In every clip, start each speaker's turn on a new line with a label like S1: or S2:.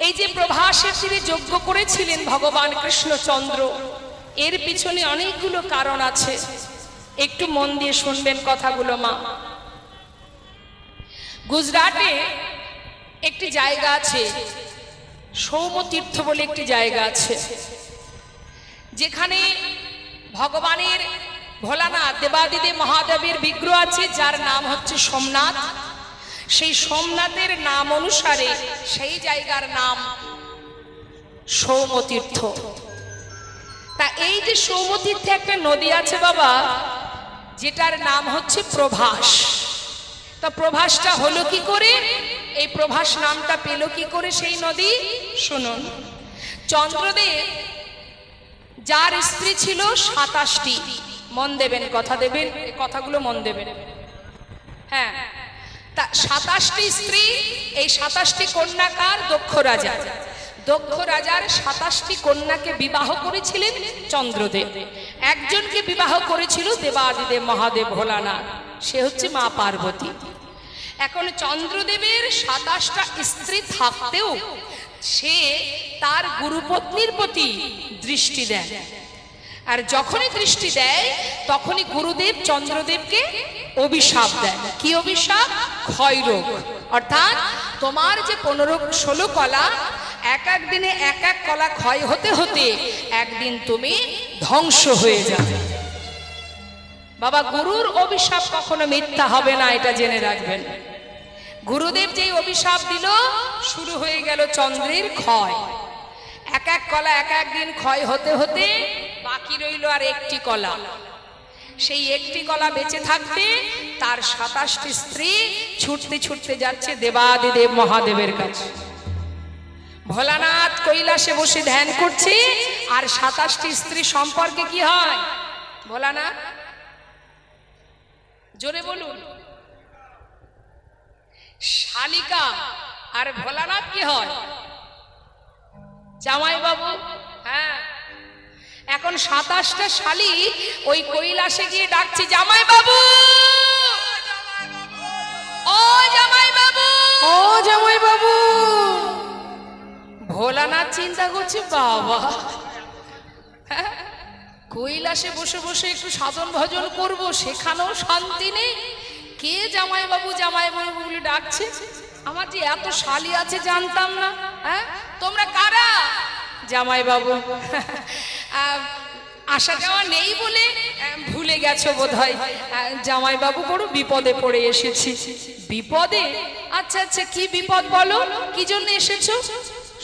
S1: এই যে প্রভাসের তীরে যজ্ঞ করেছিলেন ভগবান কৃষ্ণচন্দ্র, এর পিছনে অনেকগুলো কারণ আছে। একটু মন দিয়ে শুনবেন কথাগুলো মা। গুজরাটে একটি জায়গা আছে, সৌমতীর্থ বলে একটি জায়গা আছে, যেখানে ভগবানের ভোলানাথ দেবাদিদেব মহাদেবের বিগ্রহ আছে, যার নাম হচ্ছে সোমনাথ। সেই সোমনাথের নাম অনুসারে সেই জায়গার নাম সৌমতীর্থ। তা এই যে সৌমতীর্থে একটা নদী আছে বাবা, যেটার নাম হচ্ছে প্রভাস। তা প্রভাসটা হলো কি করে, এই প্রভাস নামটা পেল কি করে সেই নদী? শুনুন, চন্দ্রদেব যার স্ত্রী ছিল 27টি, মন দেবেন, কথা দেবেন, এই কথাগুলো মন দেবেন। হ্যাঁ, তা 27টি স্ত্রী, এই 27টি কন্যাকার দক্ষ রাজা। দক্ষ রাজার 27টি কন্যাকে বিবাহ করেছিলেন চন্দ্রদেব। একজনকে বিবাহ করেছিল দেবাদিদেব মহাদেব ভোলানাথ, সে হচ্ছে মা পার্বতী। এখন চন্দ্রদেবের 27টা স্ত্রী থাকতেও সে তার গুরুপত্নীর প্রতি দৃষ্টি দেয়, আর যখনই দৃষ্টি দেয় তখনই গুরুদেব চন্দ্রদেবকে অভিশাপ দেয়। কি অভিশাপ? ক্ষয়রোগ। অর্থাৎ তোমার যে 15-16 কলা, এক এক দিনে এক এক কলা ক্ষয় হতে হতে একদিন তুমি ধ্বংস হয়ে যাবে। বাবা, গুরুর অভিশাপ কখনো মিথ্যা হবে না, এটা জেনে রাখবেন। গুরুদেব যেই অভিশাপ দিল, শুরু হয়ে গেল চন্দ্রের ক্ষয়। এক এক কলা এক এক দিন ক্ষয় হতে হতে বাকি রইল আর একটি কলা। সেই একটি কলা বেঁচে থাকতে তার 27টি স্ত্রী ছুটতে ছুটতে যাচ্ছে দেবাদিদেব মহাদেবের কাছে। ভোলানাথ কৈলাসে বসে ধ্যান করছে, আর 27টি স্ত্রী সম্পর্কে কি হয়? ভোলানাথ, জোরে বলুন। শালিকা আর ভোলানাথ কি হয়? জামাই বাবু। হ্যাঁ, এখন 27টা শালি ওই কৈলাসে গিয়ে ডাকছে, জামাই বাবু, ও জামাই বাবু, ও জামাই বাবু। ভোলানাথ চিন্তা করছে, বাবা কৈলাসে বসে বসে একটু সাধন ভজন করব, সেখানেও শান্তি নেই। কে জামাই বাবু জামাই বাবু বলে ডাকছে? আমার যে এত শালি আছে জানতাম না। হ্যাঁ, তোমরা কারা? জামাই বাবু। আসা যাওয়া নেই বলে ভুলে গেছো বোধহয়। জামাই বাবু, বড় বিপদে পড়ে এসেছি। বিপদে? আচ্ছা আচ্ছা, কি বিপদ বলো, কি জন্য এসেছো?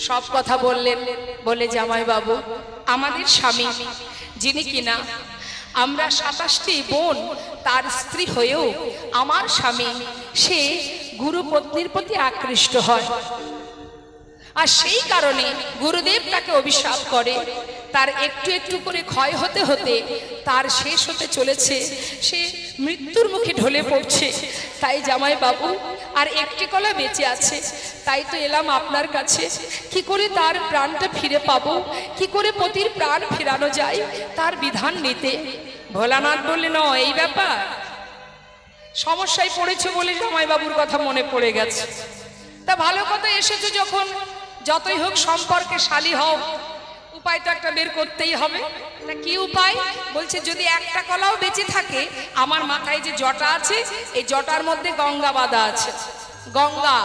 S1: সব কথা বললেন। বলে, জামাই বাবু, আমাদের স্বামী, যিনি কিনা আমরা 27টি বোন তার স্ত্রী হয়েও আমার স্বামী সে গুরুপত্নীর প্রতি আকৃষ্ট হয়, আর সেই কারণে গুরুদেব তাকে অভিশাপ করে। তার একটু একটু করে ক্ষয় হতে হতে তার শেষ হতে চলেছে, সে মৃত্যুর মুখে ঢলে পড়ছে। তাই জামাই বাবু, আর একটি কলা বেঁচে আছে, তাই তো এলাম আপনার কাছে। কি করে তার প্রাণটা ফিরে পাবো, কি করে পতির প্রাণ ফেরানো যায়, তার বিধান নিতে। ভোলানাথ বললেন, এই ব্যাপার, সমস্যায় পড়েছে বলে জামাই বাবুর কথা মনে পড়ে গেছে। তা ভালো কথা, এসেছে যখন, যতই হোক সম্পর্কে শালী হও, উপায় তো একটা বের করতেই হবে। তা কি উপায়? বলছে, যদি একটা কলাও বেঁচে থাকে, আমার মাথায় যে জটা আছে, এই জটার মধ্যে গঙ্গা বাঁধা আছে। গঙ্গা,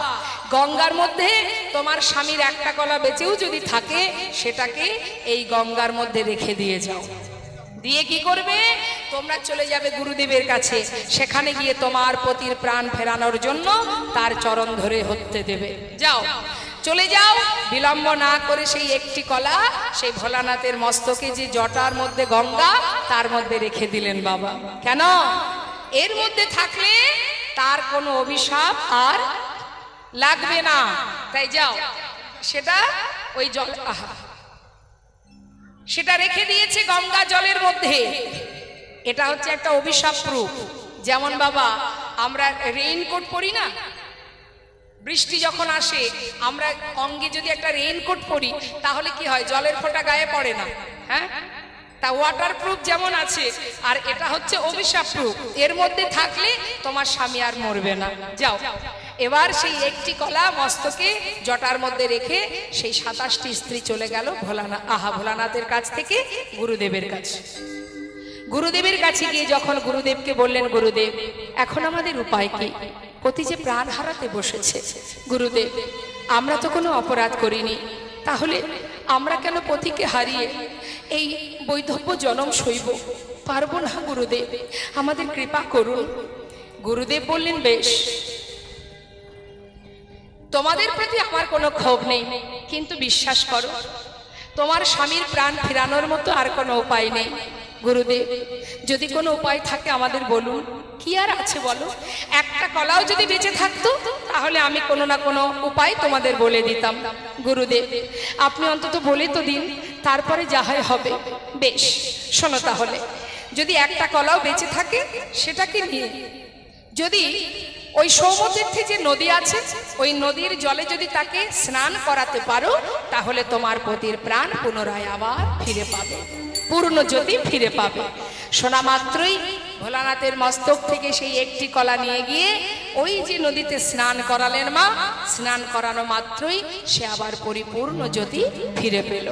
S1: গঙ্গার মধ্যে তোমার স্বামীর একটা কলা বেঁচেও যদি থাকে, সেটাকে এই গঙ্গার মধ্যে রেখে দিয়ে যাও। দিয়ে কি করবে? তোমরা চলে যাবে গুরুদেবের কাছে, সেখানে গিয়ে তোমার পতির প্রাণ ফেরানোর জন্য তার চরণ ধরে হতে দেবে। যাও, চলে যাও। বিলম্ব না করে সেই একটি কলা সেই ভোলানাথের মস্তকে, যে জটার মধ্যে গঙ্গা, তার মধ্যে রেখে দিলেন বাবা। কেন? এর মধ্যে থাকলে তার কোনো অভিশাপ আর লাগবে না। তাই যাও, সেটা ওই জল, সেটা রেখে দিয়েছে গঙ্গা জলের মধ্যে। এটা হচ্ছে একটা অভিশাপ প্রুফ। যেমন বাবা, আমরা রেইনকোট পরি না, বৃষ্টি যখন আসে আমরা অঙ্গে যদি একটা রেইনকোট পরি, তাহলে কি হয়? জলের ফোঁটা গায়ে পড়ে না। হ্যাঁ, তা ওয়াটার প্রুফ যেমন আছে, আর এটা হচ্ছে অভিশাপ প্রুফ। এর মধ্যে থাকলে তোমার স্বামী আর মরবে না। যাও, এবার সেই একটি কলা মস্তকে জটার মধ্যে রেখে সেই 27টি স্ত্রী চলে গেল ভোলানাথের কাছ থেকে গুরুদেবের কাছে। গুরুদেবের কাছে গিয়ে যখন গুরুদেবকে বললেন, গুরুদেব এখন আমাদের উপায় কি? পতি যে প্রাণ হারাতে বসেছে, গুরুদেব আমরা তো কোনো অপরাধ করিনি, তাহলে আমরা কেন পতিকে হারিয়ে এই বৈধব্য জনম সইব? পারবো না গুরুদেব, আমাদের কৃপা করুন। গুরুদেব বললেন, বেশ, তোমাদের প্রতি আমার কোনো ক্ষোভ নেই, কিন্তু বিশ্বাস করো তোমার স্বামীর প্রাণ ফেরানোর মতো আর কোনো উপায় নেই। গুরুদেব যদি কোনো উপায় থাকে আমাদের বলুন। কি আর আছে বলো? একটা কলাও যদি বেঁচে থাকতো তাহলে আমি কোনো না কোনো উপায় তোমাদের বলে দিতাম। গুরুদেব আপনি অন্তত বলে তো দিন, তারপরে যা হয় হবে। বেশ, শোনো তাহলে, যদি একটা কলাও বেঁচে থাকে সেটাকে নিয়ে যদি ওই সৌমতীর্থে যে নদী আছে ওই নদীর জলে যদি তাকে স্নান করাতে পারো তাহলে তোমার পতির প্রাণ পুনরায় আবার ফিরে পাবে, পূর্ণ জ্যোতি ফিরে পাবে। শোনা মাত্রই ভোলানাথের মস্তক থেকে সেই একটি কলা নিয়ে গিয়ে ওই যে নদীতে স্নান করালেন মা, স্নান করানো মাত্রই সে আবার পরিপূর্ণ জ্যোতি ফিরে পেল।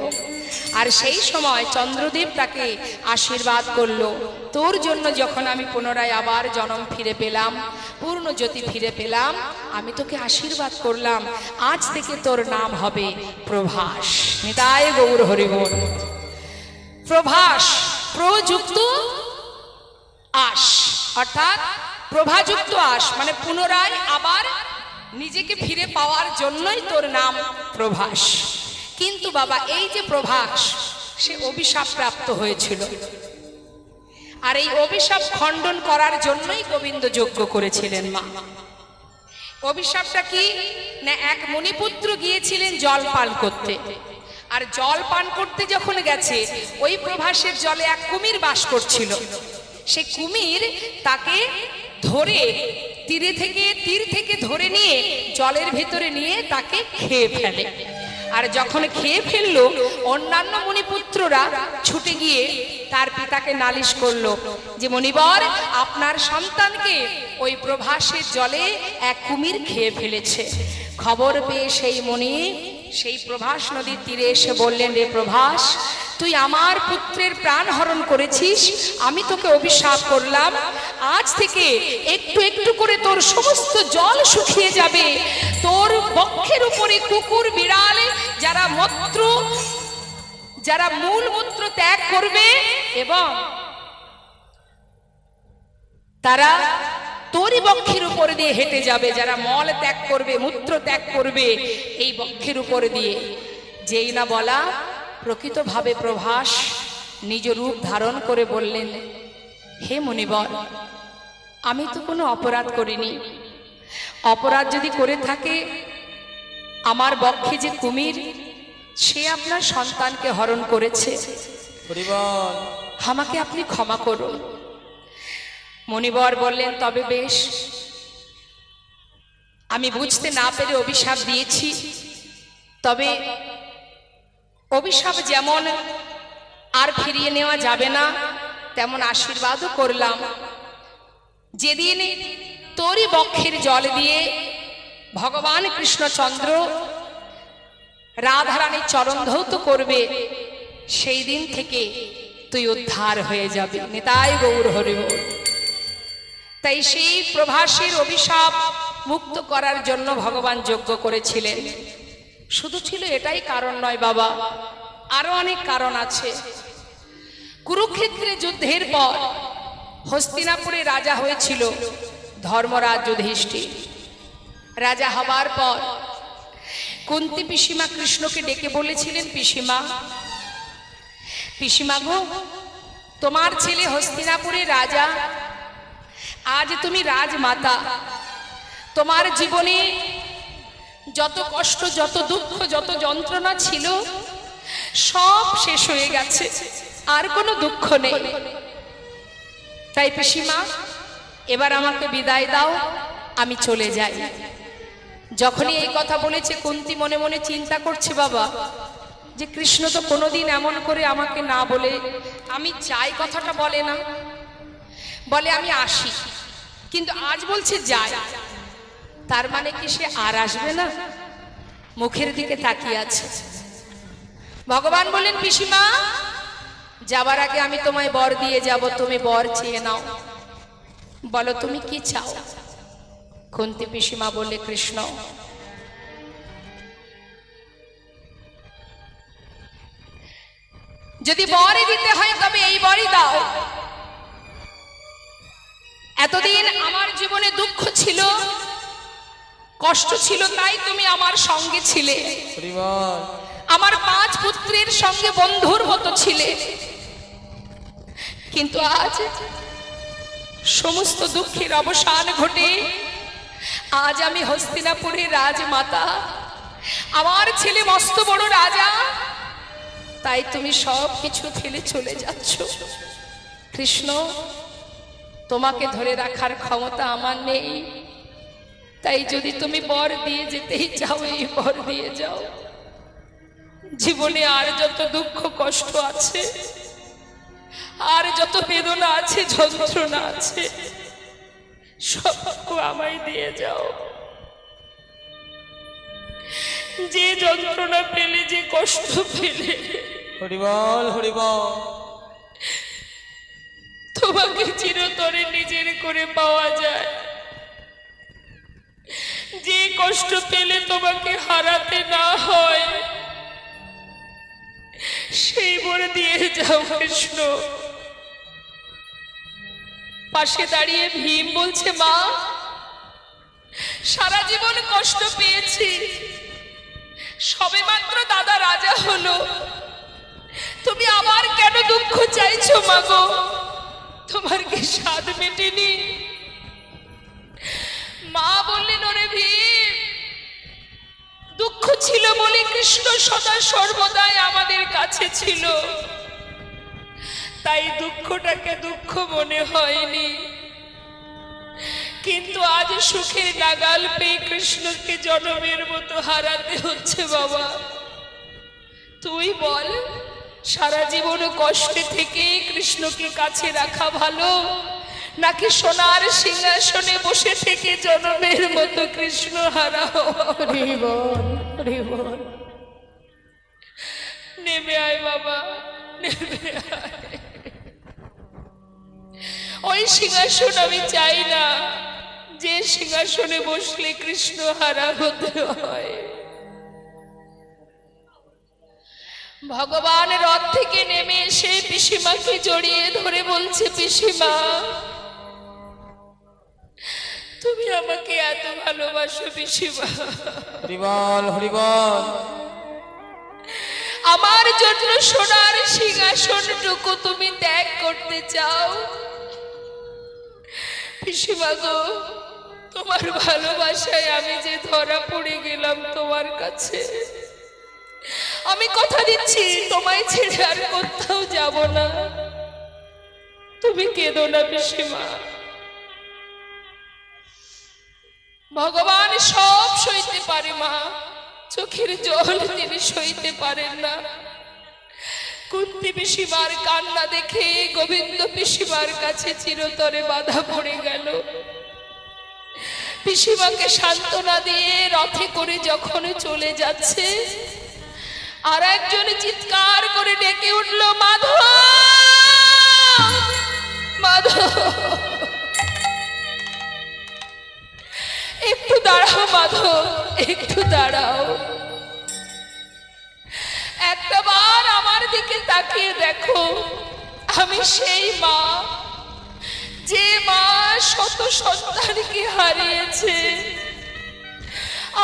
S1: আর সেই সময় চন্দ্রদেব তাকে আশীর্বাদ করলো, তোর জন্য যখন আমি পুনরায় আবার জন্ম ফিরে পেলাম, পূর্ণ জ্যোতি ফিরে পেলাম, আমি তোকে আশীর্বাদ করলাম, আজ থেকে তোর নাম হবে প্রভাস। নিতাই গৌর হরি বল। প্রভাস, প্রযুক্ত আশ, অর্থাৎ প্রভাযুক্ত আশ, মানে পুনরায় আবার নিজেকে ফিরে পাওয়ার জন্যই তোর নাম প্রভাস। কিন্তু বাবা এই যে প্রভাস, সে অভিশাপ প্রাপ্ত হয়েছিল, আর এই অভিশাপ খণ্ডন করার জন্যই গোবিন্দ যজ্ঞ করেছিলেন মা। অভিশাপটা কি না, এক মুনিপুত্র গিয়েছিলেন জল পান করতে, আর জল পান করতে যখন গেছে ওই প্রভাসের জলে এক কুমির বাস করছিল। সে কুমির তাকে ধরে তীর থেকে ধরে নিয়ে জলের ভেতরে নিয়ে তাকে খেয়ে ফেলে। আর যখন খেয়ে ফেললো অন্যান্য মুনিপুত্ররা ছুটে গিয়ে তার পিতাকে নালিশ করলো যে মনিবর আপনার সন্তানকে ওই প্রভাসের জলে এক কুমির খেয়ে ফেলেছে। খবর পেয়ে সেই মুনি সেই প্রভাস নদীর তীরে এসে বললেন, রে প্রভাস, তুই আমার পুত্রের প্রাণ হরণ করেছিস, আমি তোকে অভিশাপ করলাম, আজ থেকে একটু একটু করে তোর সমস্ত জল শুকিয়ে যাবে, তোর বক্ষের উপরে কুকুর বিড়াল যারা মূল মূত্র ত্যাগ করবে এবং তারা তোরই বক্ষের উপর দিয়ে হেঁটে যাবে, যারা মল ত্যাগ করবে, মূত্র ত্যাগ করবে এই বক্ষের উপর দিয়ে। যেই না বলা, প্রকৃতভাবে প্রভাস নিজ রূপ ধারণ করে বললেন, হে মুনিবর, আমি তো কোনো অপরাধ করিনি, অপরাধ যদি করে থাকে আমার বক্ষে যে কুমির সে আপনার সন্তানকে হরণ করেছে, আমাকে আপনি ক্ষমা করুন। মুনিবর বললেন, তবে বেশ, আমি বুঝতে না পেরে অভিশাপ দিয়েছি, তবে অভিশাপ যেমন আর ফিরিয়ে নেওয়া যাবে না তেমন আশীর্বাদও করলাম। যেদিন তোরই বক্ষের জল দিয়ে ভগবান কৃষ্ণচন্দ্র রাধারানীর চরণ ধৌত করবে সেই দিন থেকে তুই উদ্ধার হয়ে যাবে। নিতাই গৌর হরি বল। তাই সেই প্রভাসের অভিশাপ মুক্ত করার জন্য ভগবান যজ্ঞ করেছিলেন। শুধু ছিল এটাই কারণ নয় বাবা, আরো অনেক কারণ আছে। কুরুক্ষেত্রে যুদ্ধের পর হস্তিনাপুরে রাজা হয়েছিল ধর্মরাজ যুধিষ্ঠির। রাজা হবার পর কুন্তী পিসিমা কৃষ্ণকে ডেকে বলেছিলেন, পিসিমা গো, তোমার ছেলে হস্তিনাপুরে রাজা, আজ তুমি রাজমাতা, তোমার জীবনে যত কষ্ট, যত দুঃখ, যত যন্ত্রণা ছিল সব শেষ হয়ে গেছে, আর কোনো দুঃখ নেই। তাই পিসিমা এবার আমাকে বিদায় দাও, আমি চলে যাই। যখনই এই কথা বলেছে কুন্তী মনে মনে চিন্তা করছে, বাবা যে কৃষ্ণ তো কোনোদিন এমন করে আমাকে না বলে আমি চাই কথাটা বলে না, বলে আমি আসি, কিন্তু আজ বলছে যাই। তার মানে কি সে আর আসবে না? মুখের দিকে তাকিয়ে আছে। ভগবান বললেন, পিসিমা যাবার আগে আমি তোমায় বর দিয়ে যাব, তুমি বর চেয়ে নাও। বলো তুমি কি চাও? কুন্তী পিসিমা বলে, কৃষ্ণ যদি বরই দিতে হয় তবে এই বরই দাও। এতদিন আমার জীবনে দুঃখ ছিল, কষ্ট ছিল, তাই তুমি আমার সঙ্গে ছিলে, আমার 5 পুত্রের সঙ্গে বন্ধুর মতো ছিলে। কিন্তু আজ সমস্ত দুঃখের অবসান ঘটে আজ আমি হস্তিনাপুরের রাজমাতা, আমার ছেলে মস্ত বড় রাজা, তাই তুমি সব কিছু ফেলে চলে যাচ্ছ। কৃষ্ণ তোমাকে ধরে রাখার ক্ষমতা আমার নেই, তাই যদি তুমি বর দিয়ে যেতেই চাও এই বর দিয়ে যাও। জীবনে আর যত দুঃখ কষ্ট আছে, আর যত বেদনা আছে, যন্ত্রণা আছে, সবটুকু আমায় দিয়ে যাও। যে যন্ত্রণা পেলে, যে কষ্ট পেলে,
S2: হরিবল হরিবল,
S1: তোমাকে চিরতরে নিজের করে পাওয়া যায়। যে কষ্ট পেলে তোমাকে হারাতে না হয়, সেই বরে দিয়ে যাও কৃষ্ণ। পাশে দাঁড়িয়ে ভীম বলছে, মা সারা জীবন কষ্ট পেয়েছি, সবেমাত্র দাদা রাজা হলো, তুমি আবার কেন দুঃখ চাইছো মা গো? তোমার কি স্বাদ মেটেনি? মা বললেন, ওরে ভীম, দুঃখ ছিল বলে কৃষ্ণ সদা সর্বদাই আমাদের কাছে ছিল, তাই দুঃখটাকে দুঃখ মনে হয়নি। কিন্তু আজ সুখের নাগাল পেয়ে কৃষ্ণকে জনমের মতো হারাতে হচ্ছে। বাবা তুই বল, সারা জীবন কষ্টে থেকে কৃষ্ণকে কাছে রাখা ভালো, নাকি সোনার সিংহাসনে বসে থেকে জনমের মতো কৃষ্ণ হারা হওয়া? নেমে আয় বাবা, নেমে আয়। ওই সিংহাসন আমি চাই না, যে সিংহাসনে বসলে কৃষ্ণ হারা হতে হয়। ভগবান রথ থেকে নেমে এসে পিসিমাকে জড়িয়ে ধরে বলছে, পিসিমা তুমি আমাকে এত ভালোবাসো পিসিমা,
S2: হরিবল হরিবল,
S1: আমার জন্য সোনার সিংহাসনটুকু তুমি ত্যাগ করতে চাও? পিসিমা গো, তোমার ভালোবাসায় আমি যে ধরা পড়ে গেলাম তোমার কাছে, আমি কথা দিচ্ছি তোমায় ছেড়ে আর কোথাও যাব না। তুমি কেঁদো না পিসিমা, ভগবান সব সইতে পারে মা, চোখের জল তিনি সইতে পারেন না। কুন্তী পিসিমার কান্না দেখে গোবিন্দ পিসিমার কাছে চিরতরে বাধা পড়ে গেল। পিসিমাকে সান্ত্বনা দিয়ে রথে করে যখন চলে যাচ্ছে, আর একজন চিৎকার করে ডেকে উঠল, মাধব মাধব, একটু দাঁড়াও মাধব, একটু দাঁড়াও, একটাবার আমার দিকে তাকিয়ে দেখো। আমি সেই মা, যে মা শত সন্তানকে হারিয়েছে।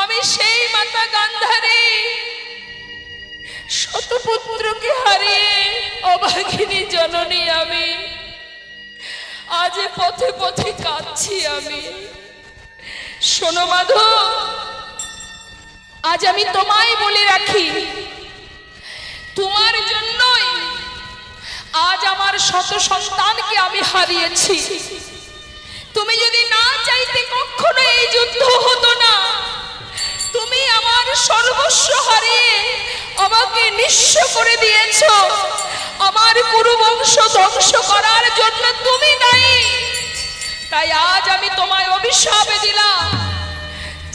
S1: আমি সেই মাতা গান্ধারী, শত পুত্রকে হারিয়ে অভাগিনী জননী আমি। আজ পথে পথে কাঁদছি আমি। শোনো মাধব, আজ আমি তোমায় বলে রাখি, তোমার জন্যই আজ আমার শত সন্তানকে আমি হারিয়েছি। তুমি যদি না চাইতে কখনো এই যুদ্ধ হতো না। তুমি আমার সর্বস্ব হারিয়ে আমাকে নিঃস্ব করে দিয়েছ। আমার কুরুবংশ ধ্বংস করার জন্য তুমি নাই। তাই আজ আমি তোমায় অভিশাপ দিলাম,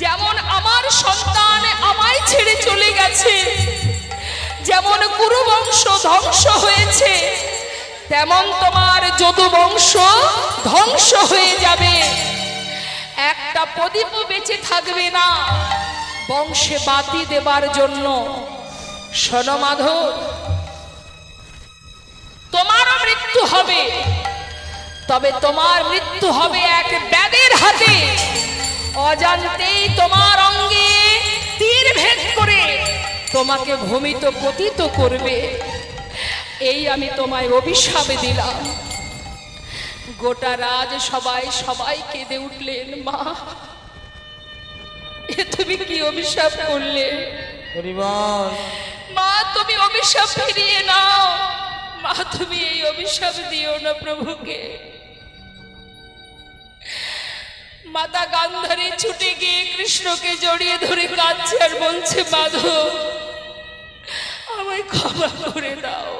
S1: যেমন আমার সন্তান আমায় ছেড়ে চলে গেছে, যেমন কুরু বংশ ধ্বংস হয়েছে, তেমন তোমার যদু বংশ ধ্বংস হয়ে যাবে। একটা প্রদীপও বেঁচে থাকবে না বংশে বাতি দেবার জন্য। শোনো মাধব, তোমারও মৃত্যু হবে, তবে তোমার মৃত্যু হবে এক ব্যাধের হাতে। অজান্তেই তোমার অঙ্গে তীর ভেদ করে তোমাকে ভূমিত পতিত করবে, এই আমি তোমায় অভিশাপ দিলাম। গোটা রাজ সবাই কেঁদে উঠলেন। মা, এ তুমি কি অভিশাপ করলে?
S2: হরিবল।
S1: মা, তুমি অভিশাপ ফিরিয়ে নাও। মা, তুমি এই অভিশাপ দিও না প্রভুকে। মাতা গান্ধারী ছুটে গিয়ে কৃষ্ণকে জড়িয়ে ধরে কাঁদছে আর বলছে, মাধব আমায় ক্ষমা করে দাও।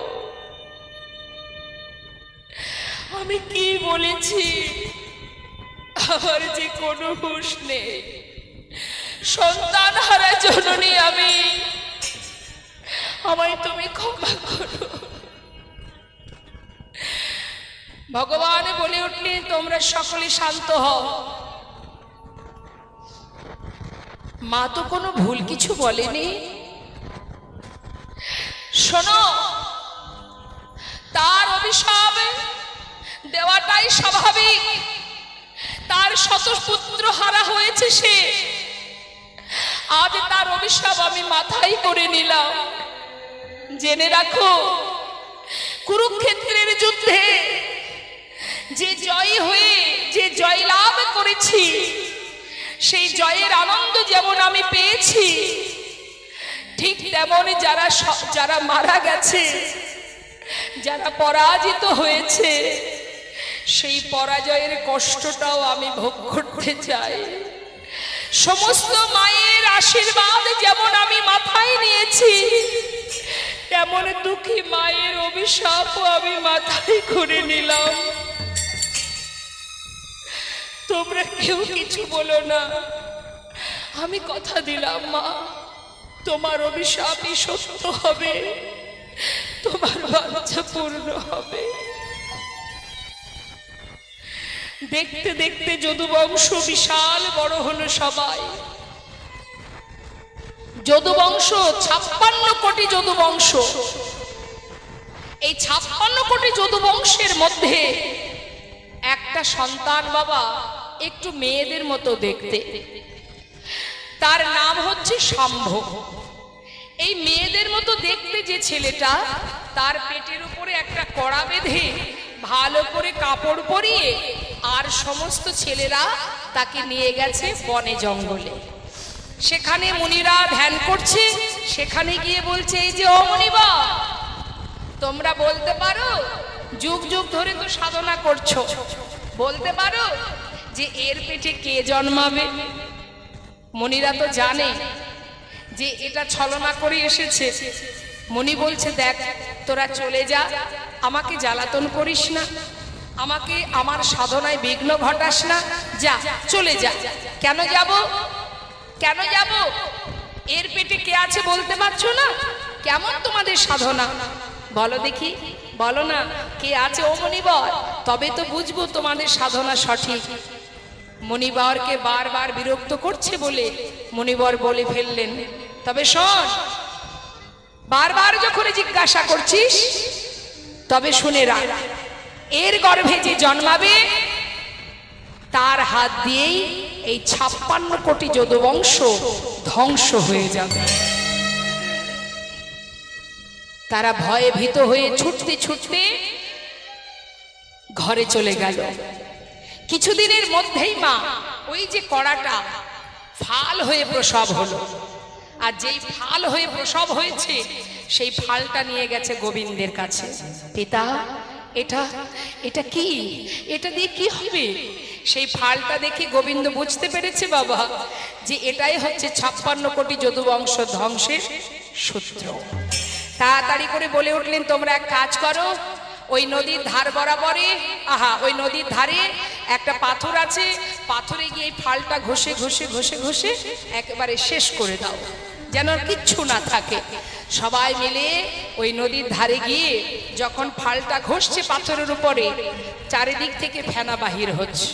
S1: আমি কি বলেছি? আমার যে কোনো হুঁশ নেই, সন্তান হারা জননী আমি, আমায় তুমি ক্ষমা করো। ভগবান বলে উঠলেন, তোমরা সকলে শান্ত হও। মা তো কোনো ভুল কিছু বলেনি। শোনো, তার অভিশাপ দেওয়াটাই স্বাভাবিক। তার শতপুত্র হারা হয়েছে সে, আজ তার অভিশাপ আমি মাথায় করে নিলাম। জেনে রাখো, কুরুক্ষেত্রের যুদ্ধে যে জয় হয়ে যে জয় লাভ করেছি, সেই জয়ের আনন্দ যেমন আমি পেয়েছি, ঠিক তেমন যারা মারা গেছে, যারা পরাজিত হয়েছে, সেই পরাজয়ের কষ্টটাও আমি ভোগ করতে চাই। সমস্ত মায়ের আশীর্বাদ যেমন আমি মাথায় নিয়েছি, তেমন দুঃখী মায়ের অভিশাপও আমি মাথায় করে নিলাম। তোমরা কেউ কিছু বলো না, আমি কথা দিলাম মা, তোমার অভিশাপই সত্য হবে, তোমার বাচ্চা পূর্ণ হবে। দেখতে দেখতে যদুবংশ বিশাল বড় হলো। সবাই যদুবংশ 56 কোটি যদুবংশ। এই 56 কোটি যদুবংশের মধ্যে একটা সন্তান বাবা একটু মেয়েদের মতো দেখতে, তার নাম হচ্ছে শাম্ভ। এই মেয়েদের মতো দেখতে যে ছেলেটা, তার পেটের উপরে একটা কড়া বেঁধে ভালো করে কাপড় পরিয়ে আর সমস্ত ছেলেরা তাকে নিয়ে গেছে বনে জঙ্গলে। সেখানে মুনিরা ধ্যান করছে। সেখানে গিয়ে বলছে, এই যে ও মুনিবা, তোমরা বলতে পারো, যুগ যুগ ধরে তো সাধনা করছো, বলতে পারো যে এর পেটে কে জন্মাবে? মুনিরা তো জানে যে এটা ছলনা করে এসেছে। মুনি বলছে, দেখ তোরা চলে যা, আমাকে জ্বালাতন করিস না, আমাকে আমার সাধনায় বিঘ্ন ঘটাস না, যা চলে যা। কেন যাব? কেন যাব? এর পেটে কে আছে বলতে পারছো না? কেমন তোমাদের সাধনা বলো দেখি, বলো না কে আছে ও মুনিবর, তবে তো বুঝবো তোমাদের সাধনা সঠিক। মুনিবরকে বারবার বিরক্ত করছে বলে মুনিবর বলে ফেললেন, তবে শোন, বারবার যখন জিজ্ঞাসা করছিস তবে শুনে রাখ, এর গর্ভে যে জন্মাবে তার হাত দিয়েই এই 56 কোটি যদুবংশ ধ্বংস হয়ে যাবে। তারা ভয়ে ভীত হয়ে ছুটতে ছুটতে ঘরে চলে গেল। কিছুদিনের মধ্যেই মা ওই যে কড়াটা ফাল হয়ে প্রসব হলো, আর যেই ফাল হয়ে প্রসব হয়েছে সেই ফালটা নিয়ে গেছে গোবিন্দের কাছে। পিতা, এটা এটা কি? এটা দিয়ে কি হবে? সেই ফালটা দেখে গোবিন্দ বুঝতে পেরেছে বাবা যে এটাই হচ্ছে 56 কোটি যদুবংশ ধ্বংসের সূত্র। তাড়াতাড়ি করে বলে উঠলেন, তোমরা এক কাজ করো, ওই নদীর ধার বরাবরে, ওই নদীর ধারে একটা পাথর আছে, পাথরে গিয়ে এই ফালটা ঘষে ঘষে ঘষে ঘষে একেবারে শেষ করে দাও, যেন আর কিচ্ছু না থাকে। সবাই মিলে ওই নদীর ধারে গিয়ে যখন ফালটা ঘষছে পাথরের উপরে, চারিদিক থেকে ফেনা বাহির হচ্ছে।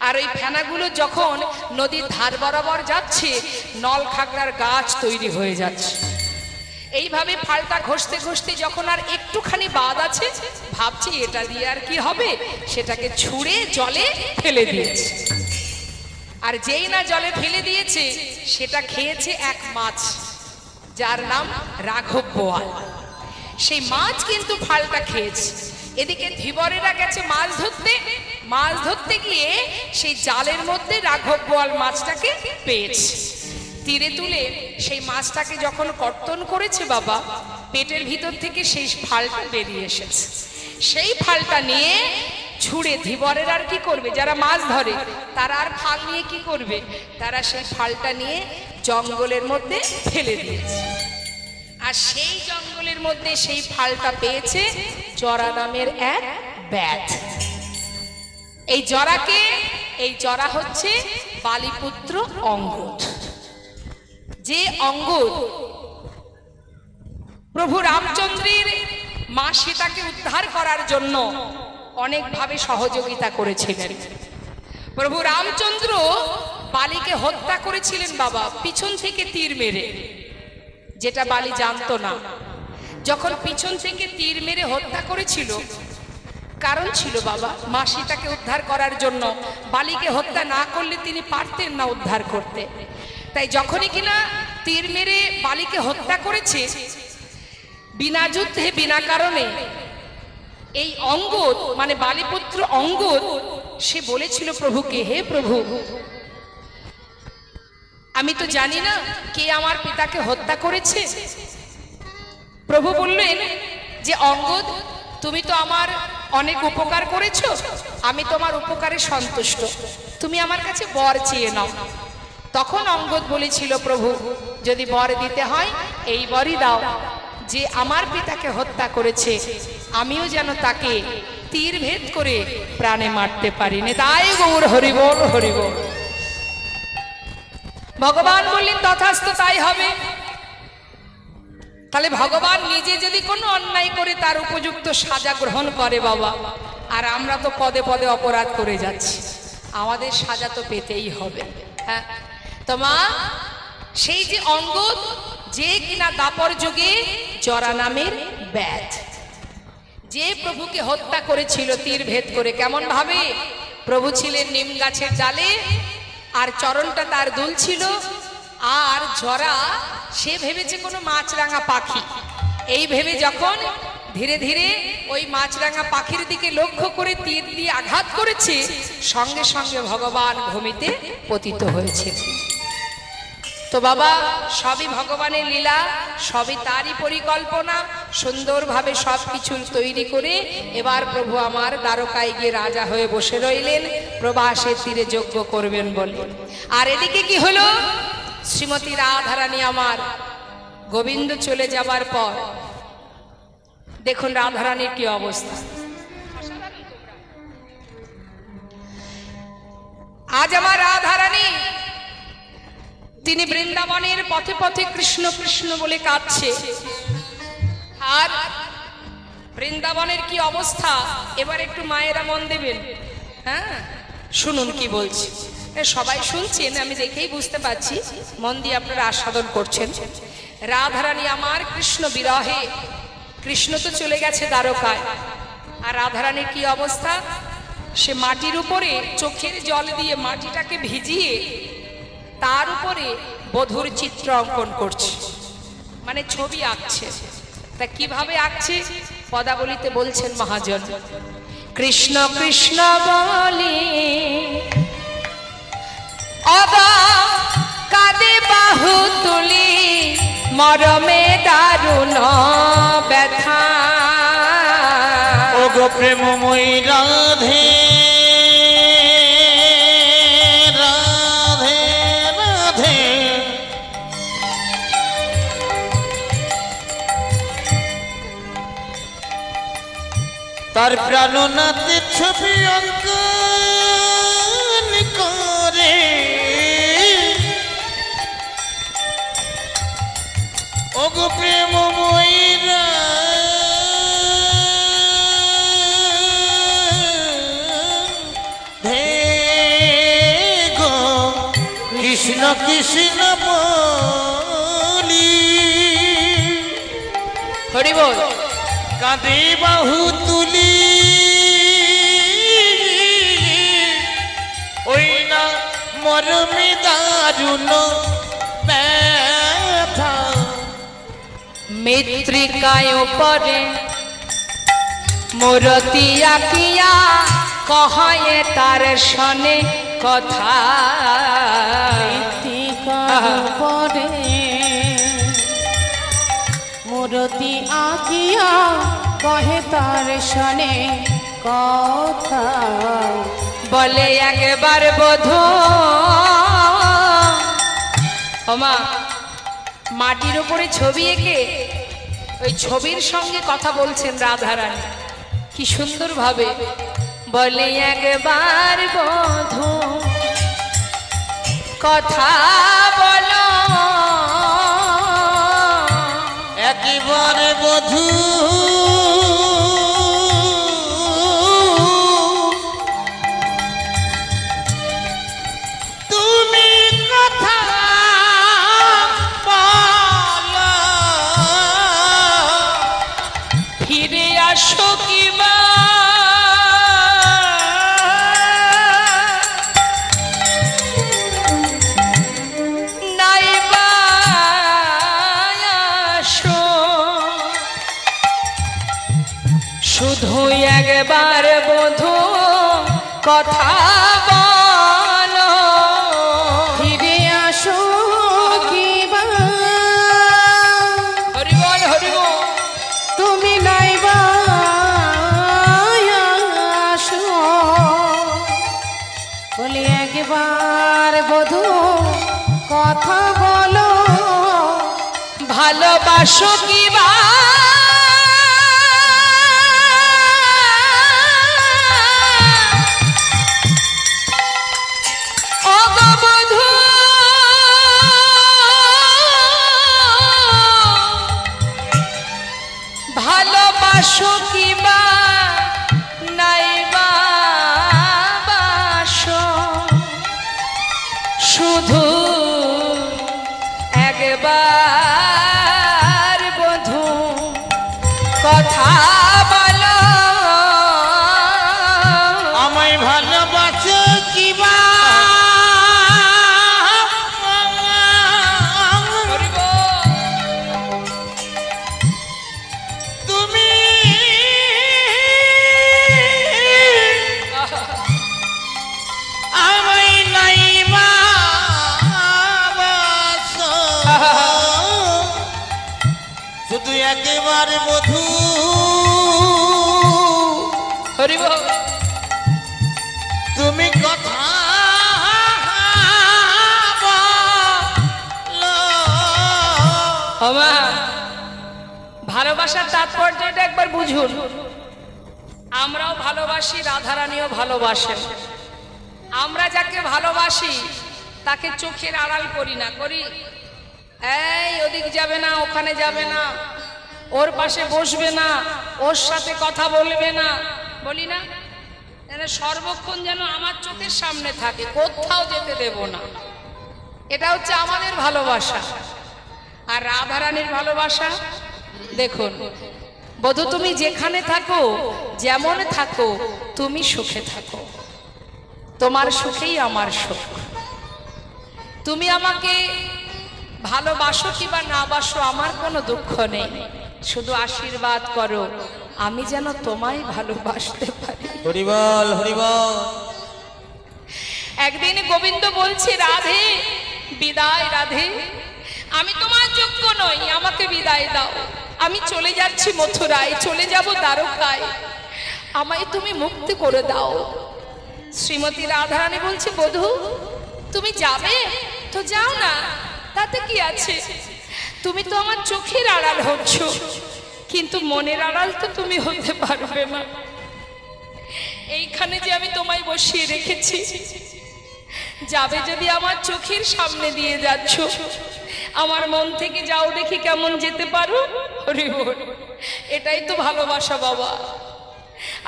S1: আর ওই ফেনাগুলো যখন নদীর ধার বরাবর যাচ্ছে, নল খাগড়ার গাছ তৈরি হয়ে যাচ্ছে। এইভাবে ফালটা ঘষতে ঘষতে যখন আর একটুখানি বাদ আছে, ভাবছি এটা দিয়ে আর কি হবে, সেটাকে ছুঁড়ে জলে ফেলে দিয়েছে। আর যেই না জলে ফেলে দিয়েছে, সেটা খেয়েছে এক মাছ, যার নাম রাঘব বোয়াল। সেই মাছ কিন্তু ফালটা খেয়েছে। এদিকে ধীবরেরা গেছে মাছ ধরতে, মাছ ধরতে গিয়ে সেই জালের মধ্যে রাঘব বোয়াল মাছটাকে পেয়েছে। তীরে তুলে সেই মাছটাকে যখন কর্তন করেছে বাবা, পেটের ভিতর থেকে সেই ফালটা বেরিয়ে এসেছে। সেই ফালটা নিয়ে ছুঁড়ে ধীবরের আর কি করবে, যারা মাছ ধরে তারা আর ফাল নিয়ে কি করবে, তারা সেই ফালটা নিয়ে জঙ্গলের মধ্যে ফেলে দিয়েছে। আর সেই জঙ্গলের মধ্যে সেই ফালটা পেয়েছে জরা নামের এক ব্যাধ। এই জরাকে, এই জরা হচ্ছে বালিপুত্র অঙ্গদ। যে অঙ্গদ প্রভু রামচন্দ্রের মা সীতাকে উদ্ধার করার জন্য অনেকভাবে সহযোগিতা করেছিলেন। প্রভু রামচন্দ্র বালিকে হত্যা করেছিলেন বাবা পিছন থেকে তীর মেরে, যেটা বালি জানতো না। যখন পিছন থেকে তীর মেরে হত্যা করেছিল, কারণ ছিল বাবা মা সীতাকে উদ্ধার করার জন্য। বালিকে হত্যা না করলে তিনি পারতেন না উদ্ধার করতে। তাই যখনই কিনা তীর মেরে বালিকে হত্যা করেছে, বিনা যুদ্ধে বিনা কারণে, এই অঙ্গদ মানে বালিপুত্র অঙ্গদ সে বলেছিল প্রভুকে, হে প্রভু, আমি তো জানি না কে আমার পিতাকে হত্যা করেছে। প্রভু বললেন যে অঙ্গদ, তুমি তো আমার অনেক উপকার করেছো, আমি তোমার উপকারে সন্তুষ্ট, তুমি আমার কাছে বর চেয়ে নাও। তখন অঙ্গদ বলেছিল, প্রভু যদি বর দিতে হয় এই বরই দাও, যে আমার পিতাকে হত্যা করেছে আমিও যেন তাকে তীর ভেদ করে প্রাণে মারতে পারি না। তাই গৌর হরিবল হরিবল। ভগবান বললেন তথাস্তু, তাই হবে। তাহলে ভগবান নিজে যদি কোনো অন্যায় করে তার উপযুক্ত সাজা গ্রহণ করে বাবা, আর আমরা তো পদে পদে অপরাধ করে যাচ্ছি, আমাদের সাজা তো পেতেই হবে। হ্যাঁ তো মা, সেই যে অঙ্গদ, যে কিনা দাপর যুগে জরা নামের ব্যাধ, যে প্রভুকে হত্যা করেছিল তীর ভেদ করে। কেমন ভাবে? প্রভু ছিলেন নিম গাছের ডালে, আর চরণটা তার দুল ছিল, আর জরা সে ভেবেছে কোনো মাছরাঙা পাখি। এই ভেবে যখন ধীরে ধীরে ওই মাছরাঙা পাখির দিকে লক্ষ্য করে তীর দিয়ে আঘাত করেছে, সঙ্গে সঙ্গে ভগবান ভূমিতে পতিত হয়েছে। তো বাবা, সবই ভগবানের লীলা, সবই তারই পরিকল্পনা। সুন্দরভাবে সবকিছু তৈরি করে এবার প্রভু আমার দ্বারকায় গিয়ে রাজা হয়ে বসে রইলেন, প্রবাসের তীরে যজ্ঞ করবেন বলে। আর এদিকে কি হলো, শ্রীমতী রাধারানী আমার গোবিন্দ চলে যাবার পর দেখুন রাধারানীর কি অবস্থা। আজ আমার রাধারানী তিনি বৃন্দাবনের পথে পথে কৃষ্ণ কৃষ্ণ বলে কাঁদছে। আর বৃন্দাবনের কি অবস্থা এবার একটু মায়েরা মন দেবেন। হ্যাঁ, শুনুন কি বলছি। সবাই শুনছেন, আমি দেখেই বুঝতে পারছি, মন দিয়ে আপনারা আস্বাদন করছেন। রাধারানী আমার কৃষ্ণ বিরহে, কৃষ্ণ তো চলে গেছে দ্বারকায়, আর রাধারানীর কি অবস্থা, সে মাটির উপরে চোখের জল দিয়ে মাটিটাকে ভিজিয়ে তার উপরে বধূর চিত্র অঙ্কন করছে, মানে ছবি আঁকছে। তা কিভাবে আঁকছে পদাবলিতে বলছেন মহাজন, কৃষ্ণ কৃষ্ণ বলে অদা কাঁদে বাহু তুলি মরমে দারুণ ব্যথা।
S2: ও গো প্রেমময়ী রাধে রাধে রাধে, তার প্রাণনাথের ছবি অঙ্কন ওগো প্রেমময়ী রাধে গো কৃষ্ণ কৃষ্ণ বলি
S1: হরি বল।
S2: কাঁদে বাহু তুলি ওই না মরমে দারুণ ব্যথা
S1: মৃত্তিকায় পরে মূরতি আঁকিয়া কহে তার শনে কথা।
S3: পরে মূরতি আঁকিয়া কহে তার শনে কথা।
S1: বলে একবার বধূ ওমা মাটির উপরে ছবি এঁকে ওই ছবির সঙ্গে কথা বলছেন রাধারানী কি সুন্দর ভাবে। বলে একবার বধূ কথা বলো
S2: একেবারে বধূ তুমি কথা বলো
S1: ফিরে আসো কিবা নাইবা আসো শুধু একবার বধূ কথা বলো
S3: ফিরে আসো কিবা
S1: হরি বল হরি বল।
S3: তুমি নাইবা আসো। বলি একবার বধূ কথা বলো
S1: ভালোবাসো কিবা ওগো বধূ ভালোবাসো কিবা নাইবা বাসো শুধু একবার বধূ কথা বলো
S2: আমায় ভালোবাসো কিবা
S1: হরি বল।
S2: তুমি আমায় নাইবা বাসো শুধু একেবারে বধূ
S1: হরি বল।
S2: তুমি কথা বলো
S1: ওমা ভালোবাসার তাৎপর্যটা একবার বুঝুন। আমরাও ভালোবাসি রাধারানীও ভালোবাসেন। আমরা যাকে ভালোবাসি তাকে চোখের আড়াল করি না, করি এই ওদিক যাবে না ওখানে যাবে না ওর পাশে বসবে না ওর সাথে কথা বলবে না বলি না, যেন সর্বক্ষণ যেন আমার চোখের সামনে থাকে, কোথাও যেতে দেব না। এটা হচ্ছে আমাদের ভালোবাসা। আর রাধারানীর ভালোবাসা দেখুন, বধূ তুমি যেখানে থাকো যেমন থাকো তুমি সুখে থাকো, তোমার সুখেই আমার সুখ। তুমি আমাকে ভালোবাসো কিবা না বাসো আমার কোনো দুঃখ নেই, শুধু আশীর্বাদ করো আমি যেন তোমায় ভালোবাসতে পারি।
S2: হরিবল হরিবল।
S1: একদিন গোবিন্দ বলছে, রাধে বিদায়, রাধে আমি তোমার যোগ্য নই, আমাকে বিদায় দাও, আমি চলে যাচ্ছি মথুরায়, চলে যাব দ্বারকায়, আমায় তুমি মুক্তি করে দাও। শ্রীমতী রাধারানী বলছে, বধূ তুমি যাবে তো যাও না, তাতে কি আছে, তুমি তো আমার চোখের আড়াল হচ্ছ, কিন্তু মনের আড়াল তো তুমি হতে পারবে না। এইখানে যে আমি তোমায় বসিয়ে রেখেছি, যাবে যদি আমার চোখের সামনে দিয়ে যাচ্ছ, আমার মন থেকে যাও দেখি কেমন যেতে পারো। হরি বল। এটাই তো ভালোবাসা বাবা।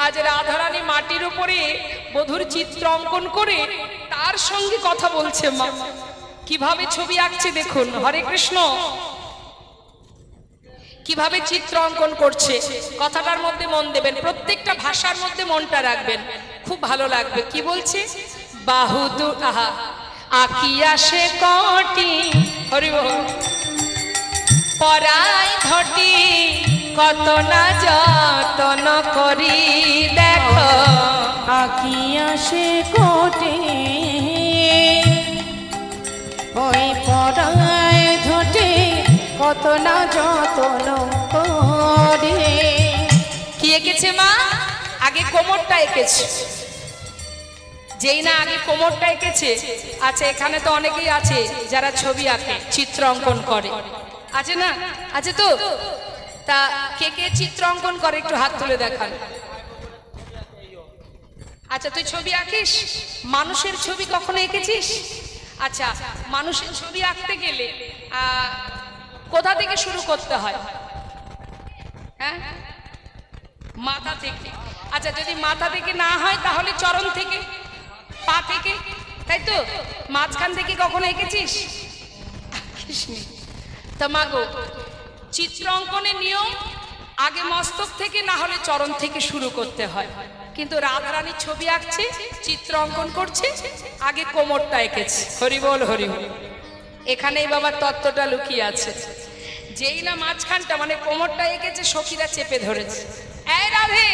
S1: আজ রাধারানী মাটির উপরে বধুর চিত্র অঙ্কন করে তার সঙ্গে কথা বলছে মা। কিভাবে ছবি আঁকছে দেখুন। হরে কৃষ্ণ। কিভাবে চিত্র অঙ্কন করছে, কথাটার মধ্যে মন দেবেন, প্রত্যেকটা ভাষার মধ্যে মনটা রাখবেন, খুব ভালো লাগবে। কি বলছে? বাহুদু আহা আকিয়া সে কটি, হরি বল, পরাই ঘটি কত না যতন করি দেখো,
S3: আকি আসে কোটে ওই পড়ায় ধটে কত না যতন করে।
S1: কি এঁকেছে মা? আগে কোমরটা এঁকেছে। যেই না আগে কোমরটা এঁকেছে। আচ্ছা, এখানে তো অনেকেই আছে যারা ছবি আঁকে, চিত্র অঙ্কন করে, আছে না? আছে তো? তা কে কে চিত্র অঙ্কন করে একটু হাত তুলে দেখান। আচ্ছা, তুই ছবি আঁকিস? মানুষের ছবি কখনো এঁকেছিস? আচ্ছা, মানুষের ছবি আঁকতে গেলে কোথা থেকে শুরু করতে হয়? হ্যাঁ, মাথা থেকে। আচ্ছা, যদি মাথা থেকে না হয় তাহলে চরণ থেকে, পা থেকে, তাই তো? মাঝখান থেকে কখনো এঁকেছিস? তা মাগো, চিত্র অঙ্কনের নিয়ম আগে মস্তক থেকে না হলে চরণ থেকে শুরু করতে হয়। কিন্তু রাধারানীর ছবি আঁকছে, চিত্র অঙ্কন করছে, আগে কোমরটা এঁকেছে। হরি বল, হরি বল। এখানেই বাবার তত্ত্বটা লুকিয়ে আছে। যেই না মাঝখানটা মানে কোমরটা এঁকেছে, সখীরা চেপে ধরেছে। এই রাধে,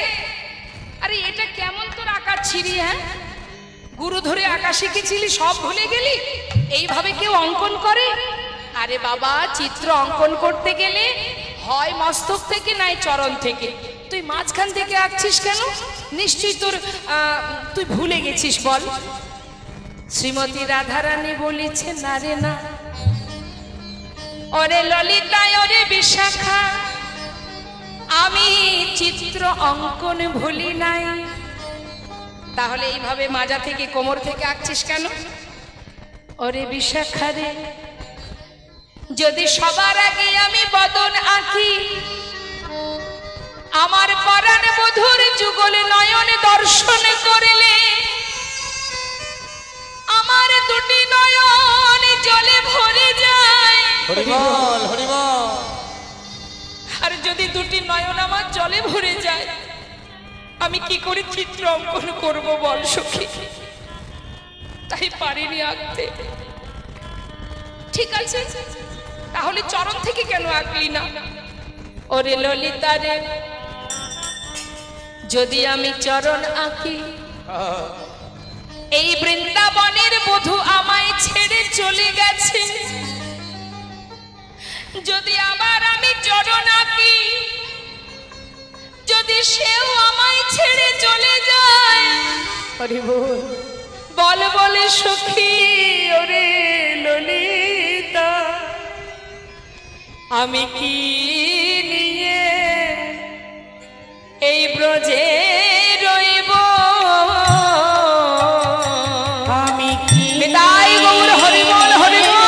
S1: আরে এটা কেমন তোর আঁকার ছিরি? হ্যাঁ, গুরু ধরে আঁকা শিখেছিলি, সব ভুলে গেলি? এইভাবে কেউ অঙ্কন করে? আরে বাবা, চিত্র অঙ্কন করতে গেলে হয় মস্তক থেকে নাই চরণ থেকে। তুই মাঝখান থেকে আঁকছিস কেন? নিশ্চয়ই তুই ভুলে গেছিস। বল। শ্রীমতী রাধারানী বলেছে, না রে না, ওরে ললিতা, ওরে বিশাখা, আমি চিত্র অঙ্কন ভুলি নাই। তাহলে এইভাবে মাজা থেকে কোমর থেকে আঁকছিস কেন? ওরে বিশাখা রে, যদি সবার আগে আমি বদন আঁকি, আমার পরাণ বধুর যুগল নয়ন দর্শন করলে আমার দুটি নয়ন জলে ভরে যায়।
S2: হরি বল, হরি বল।
S1: আর যদি দুটি নয়ন আমার জলে ভরে যায়, আমি কি করে চিত্র অঙ্কন করব বল সখী? তাই পারিনি আঁকতে। ঠিক আছে, তাহলে চরণ থেকে কেন আঁকলি না? ওরে ললিতা রে, যদি আমি চরণ আঁকি, এই বৃন্দাবনের বধূ আমায় ছেড়ে চলে গেছে। যদি আবার আমি চরণ আঁকি, যদি সেও আমায় ছেড়ে চলে যায়, বল বলে সখী, ওরে ললিতা, আমি কি নিয়ে এই ব্রজে রইব?
S3: আমি কি
S1: বিদায় গৌর, হরি বল, হরি বল।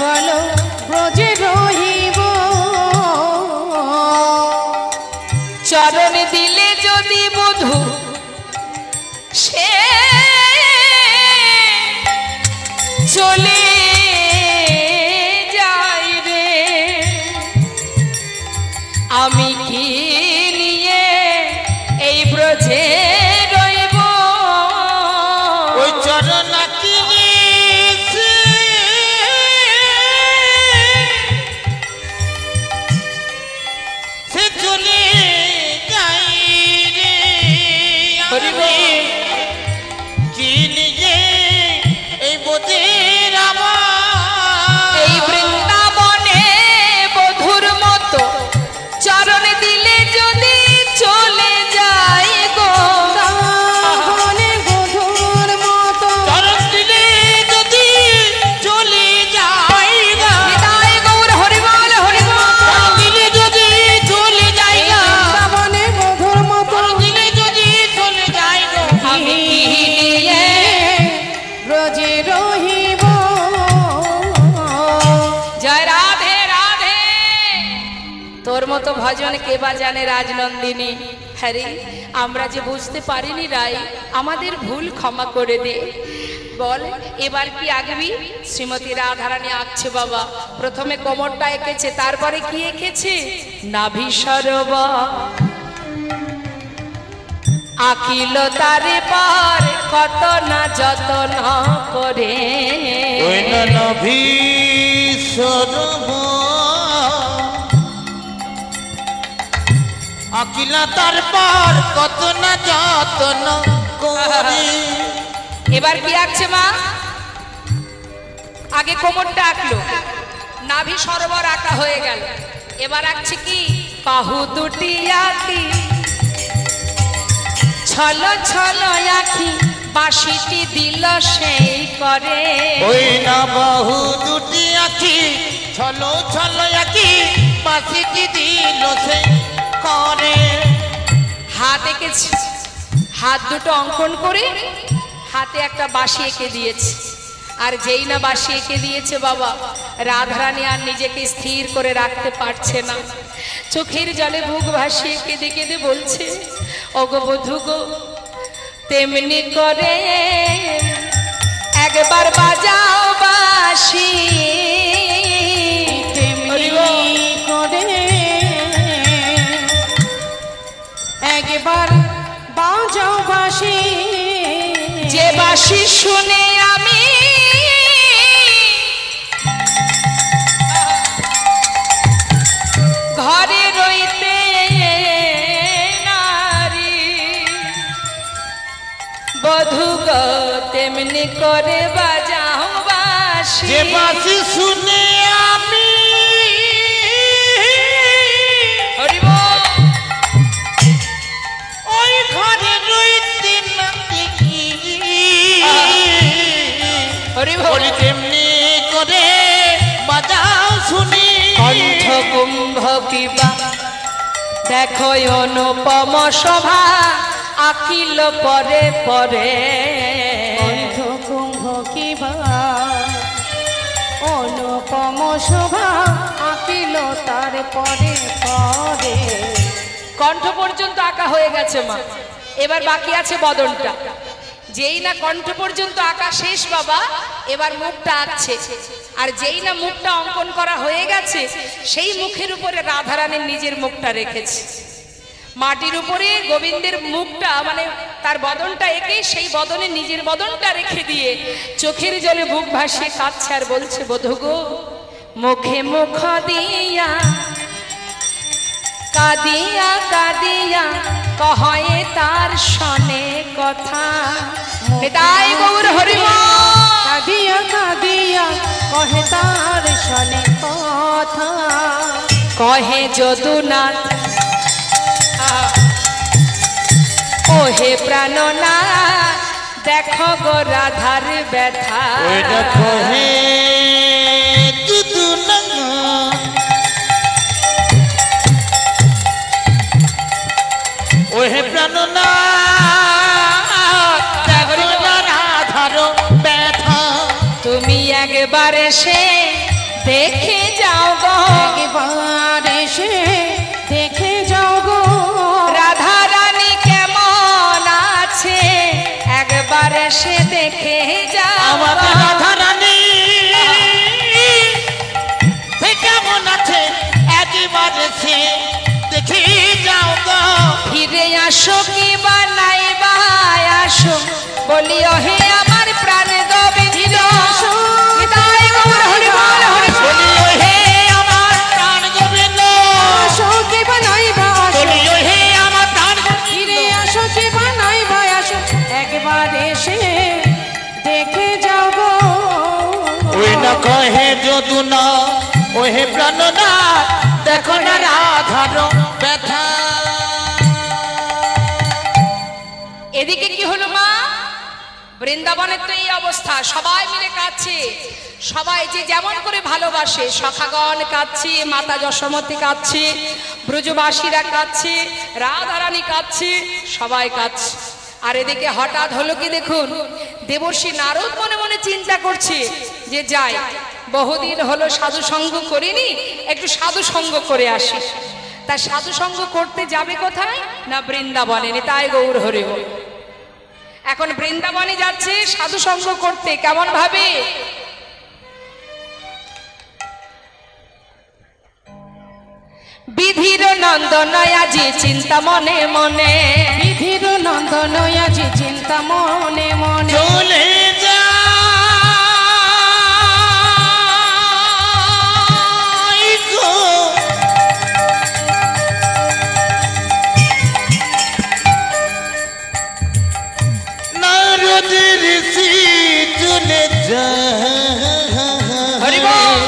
S3: বলো ব্রজে রহিব,
S1: চরণ দিলে যদি বধূ সে চলে যায় রে, আমি কি নিয়ে এই ব্রজে রইব?
S2: ওই চরণ আঁকিয়েছে, সে চলে যাই রে,
S1: তোর মতো ভজন কে বা জানে রাজনন্দিনী। হ্যাঁ রে, আমরা যে বুঝতে পারিনি রাই, আমাদের ভুল ক্ষমা করে দে। বল এবার কি আঁকবি? শ্রীমতী রাধারানী আঁকছে বাবা। প্রথমে কোমরটা এঁকেছে, তারপরে কি এঁকেছে? নাভি সরোবর আঁকিল তারে পার, কত না যতন করে।
S2: ওই নভি সরোবর আকিলা তারপর কত না যত্ন করি।
S1: এবার কি আঁকছে মা? আগে কোমরটা আঁকলো, নাভি সরোবর আঁকা হয়ে গেল। এবার আঁকছে কি? বাহু দুটি আঁকি, ছলো ছলো আঁখি, বাঁশিটি দিল সেই করে।
S2: ওই না বাহু দুটি আঁকি, ছলো ছলো আঁকি, বাঁশিটি দিল সে করে।
S1: হাত এঁকেছে, হাত দুটো অঙ্কন করে হাতে একটা বাঁশি এঁকে দিয়েছে। আর যেই না বাঁশি এঁকে দিয়েছে বাবা, রাধারানী আর নিজেকে স্থির করে রাখতে পারছে না। চোখের জলে বুক ভাসিয়ে কেঁদে কেঁদে বলছে, ওগো বধূ গো, তেমনি করে একবার বাজাও বাঁশি,
S3: তেমনি করে একবার বাজাও বাঁশি।
S1: যে বাঁশি শুনে আমি ঘরে রইতে নারী, বধূ গো তেমনি করে বাজাও বাঁশি।
S2: যে বাঁশি শুনে আমি
S1: হরি বল।
S2: ওই ঘরে রইতে না দেখি,
S1: হরি বল।
S2: বলি তেমনি করে বাজাও শুনি।
S1: কণ্ঠ কুম্ভ পিবা দেখো অনুপম শোভা, আকিল পরে পরে।
S3: কণ্ঠ কুম্ভ কিবা অনুপম শোভা, আঁকিল তার পরে পরে।
S1: কণ্ঠ পর্যন্ত আঁকা হয়ে গেছে মা, এবার বাকি আছে বদনটা। যেই না কণ্ঠ পর্যন্ত আঁকা শেষ বাবা, এবার মুখটা আঁকছে। আর যেই না মুখটা অঙ্কন করা হয়ে গেছে, সেই মুখের উপরে রাধারানীর নিজের মুখটা রেখেছে। মাটির উপরে গোবিন্দের মুখটা মানে তার বদনটা এঁকে সেই বদনে নিজের বদনটা রেখে দিয়ে চোখের জলে বুক ভাসিয়ে কাঁদছে আর বলছে, বধূ গো, মুখে মুখ দিয়া কাদিয়া কাদিয়া কহয়ে তার শনে কথা। তাই গৌর হরি বল।
S3: কাঁদিয়া কাঁদিয়া কহে তার শনে কথা।
S1: কহে যদুনাথ ওহে প্রাণনাথ, দেখো গো রাধার ব্যথা।
S2: ওই দেখো হে দুদুনা, ওহে প্রাণনাথ, দেখো না রাধার ব্যথা।
S1: তুমি একবার এসে দেখে যাও গো,
S3: একবার এসে দেখে যাও গো,
S1: রাধা রানী কেমন আছে, একবার এসে দেখে যাও।
S2: আমাদের রাধা রানী সে কেমন আছে, একবার সে দেখে যাও গো।
S1: ফিরে আসো কি বানাই বা আসো, বলিও হে আমার প্রাণ গোবিন্দ। নিতাই গৌর হরি বল, হরি বল।
S2: বলিও হে আমার প্রাণ গোবিন্দ,
S3: আসো কি বানাইবা আসো,
S2: বলিও হে আমার প্রাণ
S3: ফিরে আসো কি বানাইবা আসো, একবার এসে দেখে যাও গো।
S2: ওই না কহে যদুনা, ওহে প্রাণনাথ, দেখো না রাধার ব্যথা।
S1: এদিকে কি হলো মা? বৃন্দাবনের তো এই অবস্থা, সবাই মিলে কাঁদছে। সবাই যে যেমন করে ভালোবাসে, সখাগণ কাঁদছে, মাতা যশোমতী কাঁদছে, ব্রজবাসীরা কাঁদছে, রাধারানী কাঁদছে, সবাই কাঁদছে। আর এদিকে হঠাৎ হলো কি দেখুন, দেবর্ষি নারদ মনে মনে চিন্তা করছে যে যাই, বহুদিন হলো সাধু সঙ্গ করিনি, একটু সাধু সঙ্গ করে আসি। তা সাধু সঙ্গ করতে যাবে কোথায়? না বৃন্দাবনে। তাই গৌর হরি বল। এখন বৃন্দাবনে যাচ্ছে সাধু সঙ্গ করতে, কেমন ভাবে? বিধির নন্দন আজি চিন্তা মনে মনে,
S3: বিধির নন্দন আজি চিন্তা মনে মনে,
S2: চলে যাই গো নারদ ঋষি চলে
S1: হরি
S2: যায়
S1: বল।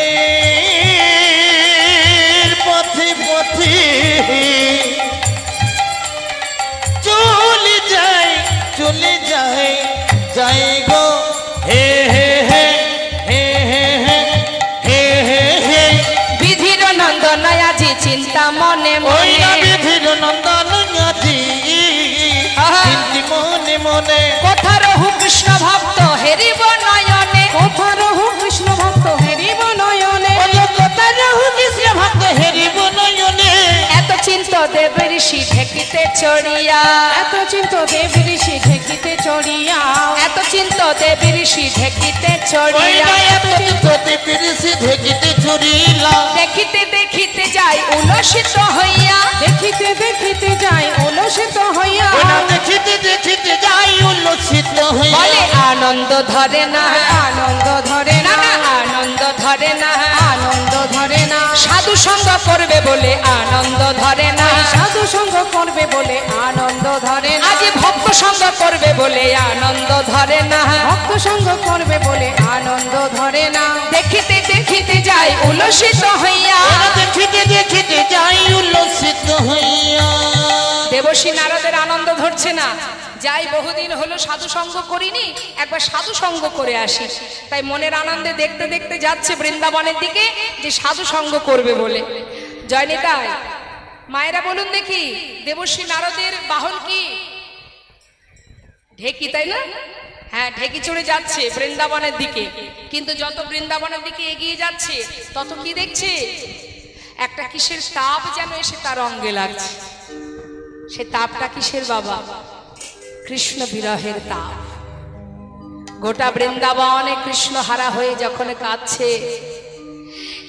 S2: বৃন্দাবনের পথে পথে চলে যায় যাই গো হে হে হে হে হে হে হে হে হে।
S1: বিধির নন্দন আজি চিন্তা মনে
S2: ওই না
S1: মনে,
S2: বিধির নন্দন আজি
S1: আহা।
S2: চিন্তি মনে মনে,
S1: কোথা রহু কৃষ্ণ ভক্ত হেরিব নয়নে,
S3: কোথা রহু কৃষ্ণ ভক্ত হেরিব নয়নে,
S2: কথা রহু কৃষ্ণ ভক্ত হেরিব নয়নে।
S1: এত চিন্ত দেব ঋষি ঢেকিতে চড়িয়া,
S3: এত চিন্ত দেব ঋষি ঢেকিতে চড়িয়া,
S1: এত চিন্ত দেব ঋষি ঢেকিতে
S2: ওই
S1: চড়িয়া,
S2: না এত চিন্ততে পিরিসি ঢেকিতে চুরিলা,
S1: দেখিতে দেখিতে যাই উলসিত হইয়া,
S3: দেখিতে দেখিতে যাই উলসিত হইয়া,
S2: ওই না দেখিতে দেখিতে যাই উল্লসিত
S1: বলে
S2: হইয়া।
S1: আনন্দ ধরে না,
S3: আনন্দ ধরে
S1: না
S3: না,
S1: না আনন্দ ধরে না,
S3: আনন্দ ধরে না,
S1: সাধু সঙ্গ করবে বলে আনন্দ ধরে না,
S3: সাধু সঙ্গ করবে বলে আনন্দ ধরে না,
S1: আজি ভক্ত সঙ্গ করবে বলে আনন্দ ধরে না,
S3: ভক্ত সঙ্গ করবে বলে আনন্দ ধরে না,
S1: দেখিতে দেখিতে যাই উলসিত হইয়া।
S2: ওই না দেখিতে দেখিতে যাই উল্লসিত হইয়া।
S1: দেবশ্রী নারদের আনন্দ ধরছে না, যাই বহুদিন হলো সাধু সঙ্গ করিনি, একবার সাধু সঙ্গ করে আসি। তাই মনের আনন্দে দেখতে দেখতে যাচ্ছে বৃন্দাবনের দিকে, যে সাধু সঙ্গ করবে বলে। জয়নিতাই মায়েরা বলুন দেখি, দেবশ্রী নারদের বাহন কি? ঢেকি, তাই না? হ্যাঁ, ঢেকি চড়ে যাচ্ছে বৃন্দাবনের দিকে। কিন্তু যত বৃন্দাবনের দিকে এগিয়ে যাচ্ছে তত কি দেখছে? একটা কিসের তাপ যেন এসে তার অঙ্গে লাগছে। সে তাপটা কিসের বাবা? কৃষ্ণ বিরহের তাপ। গোটা বৃন্দাবনে কৃষ্ণ হারা হয়ে যখন কাঁদছে,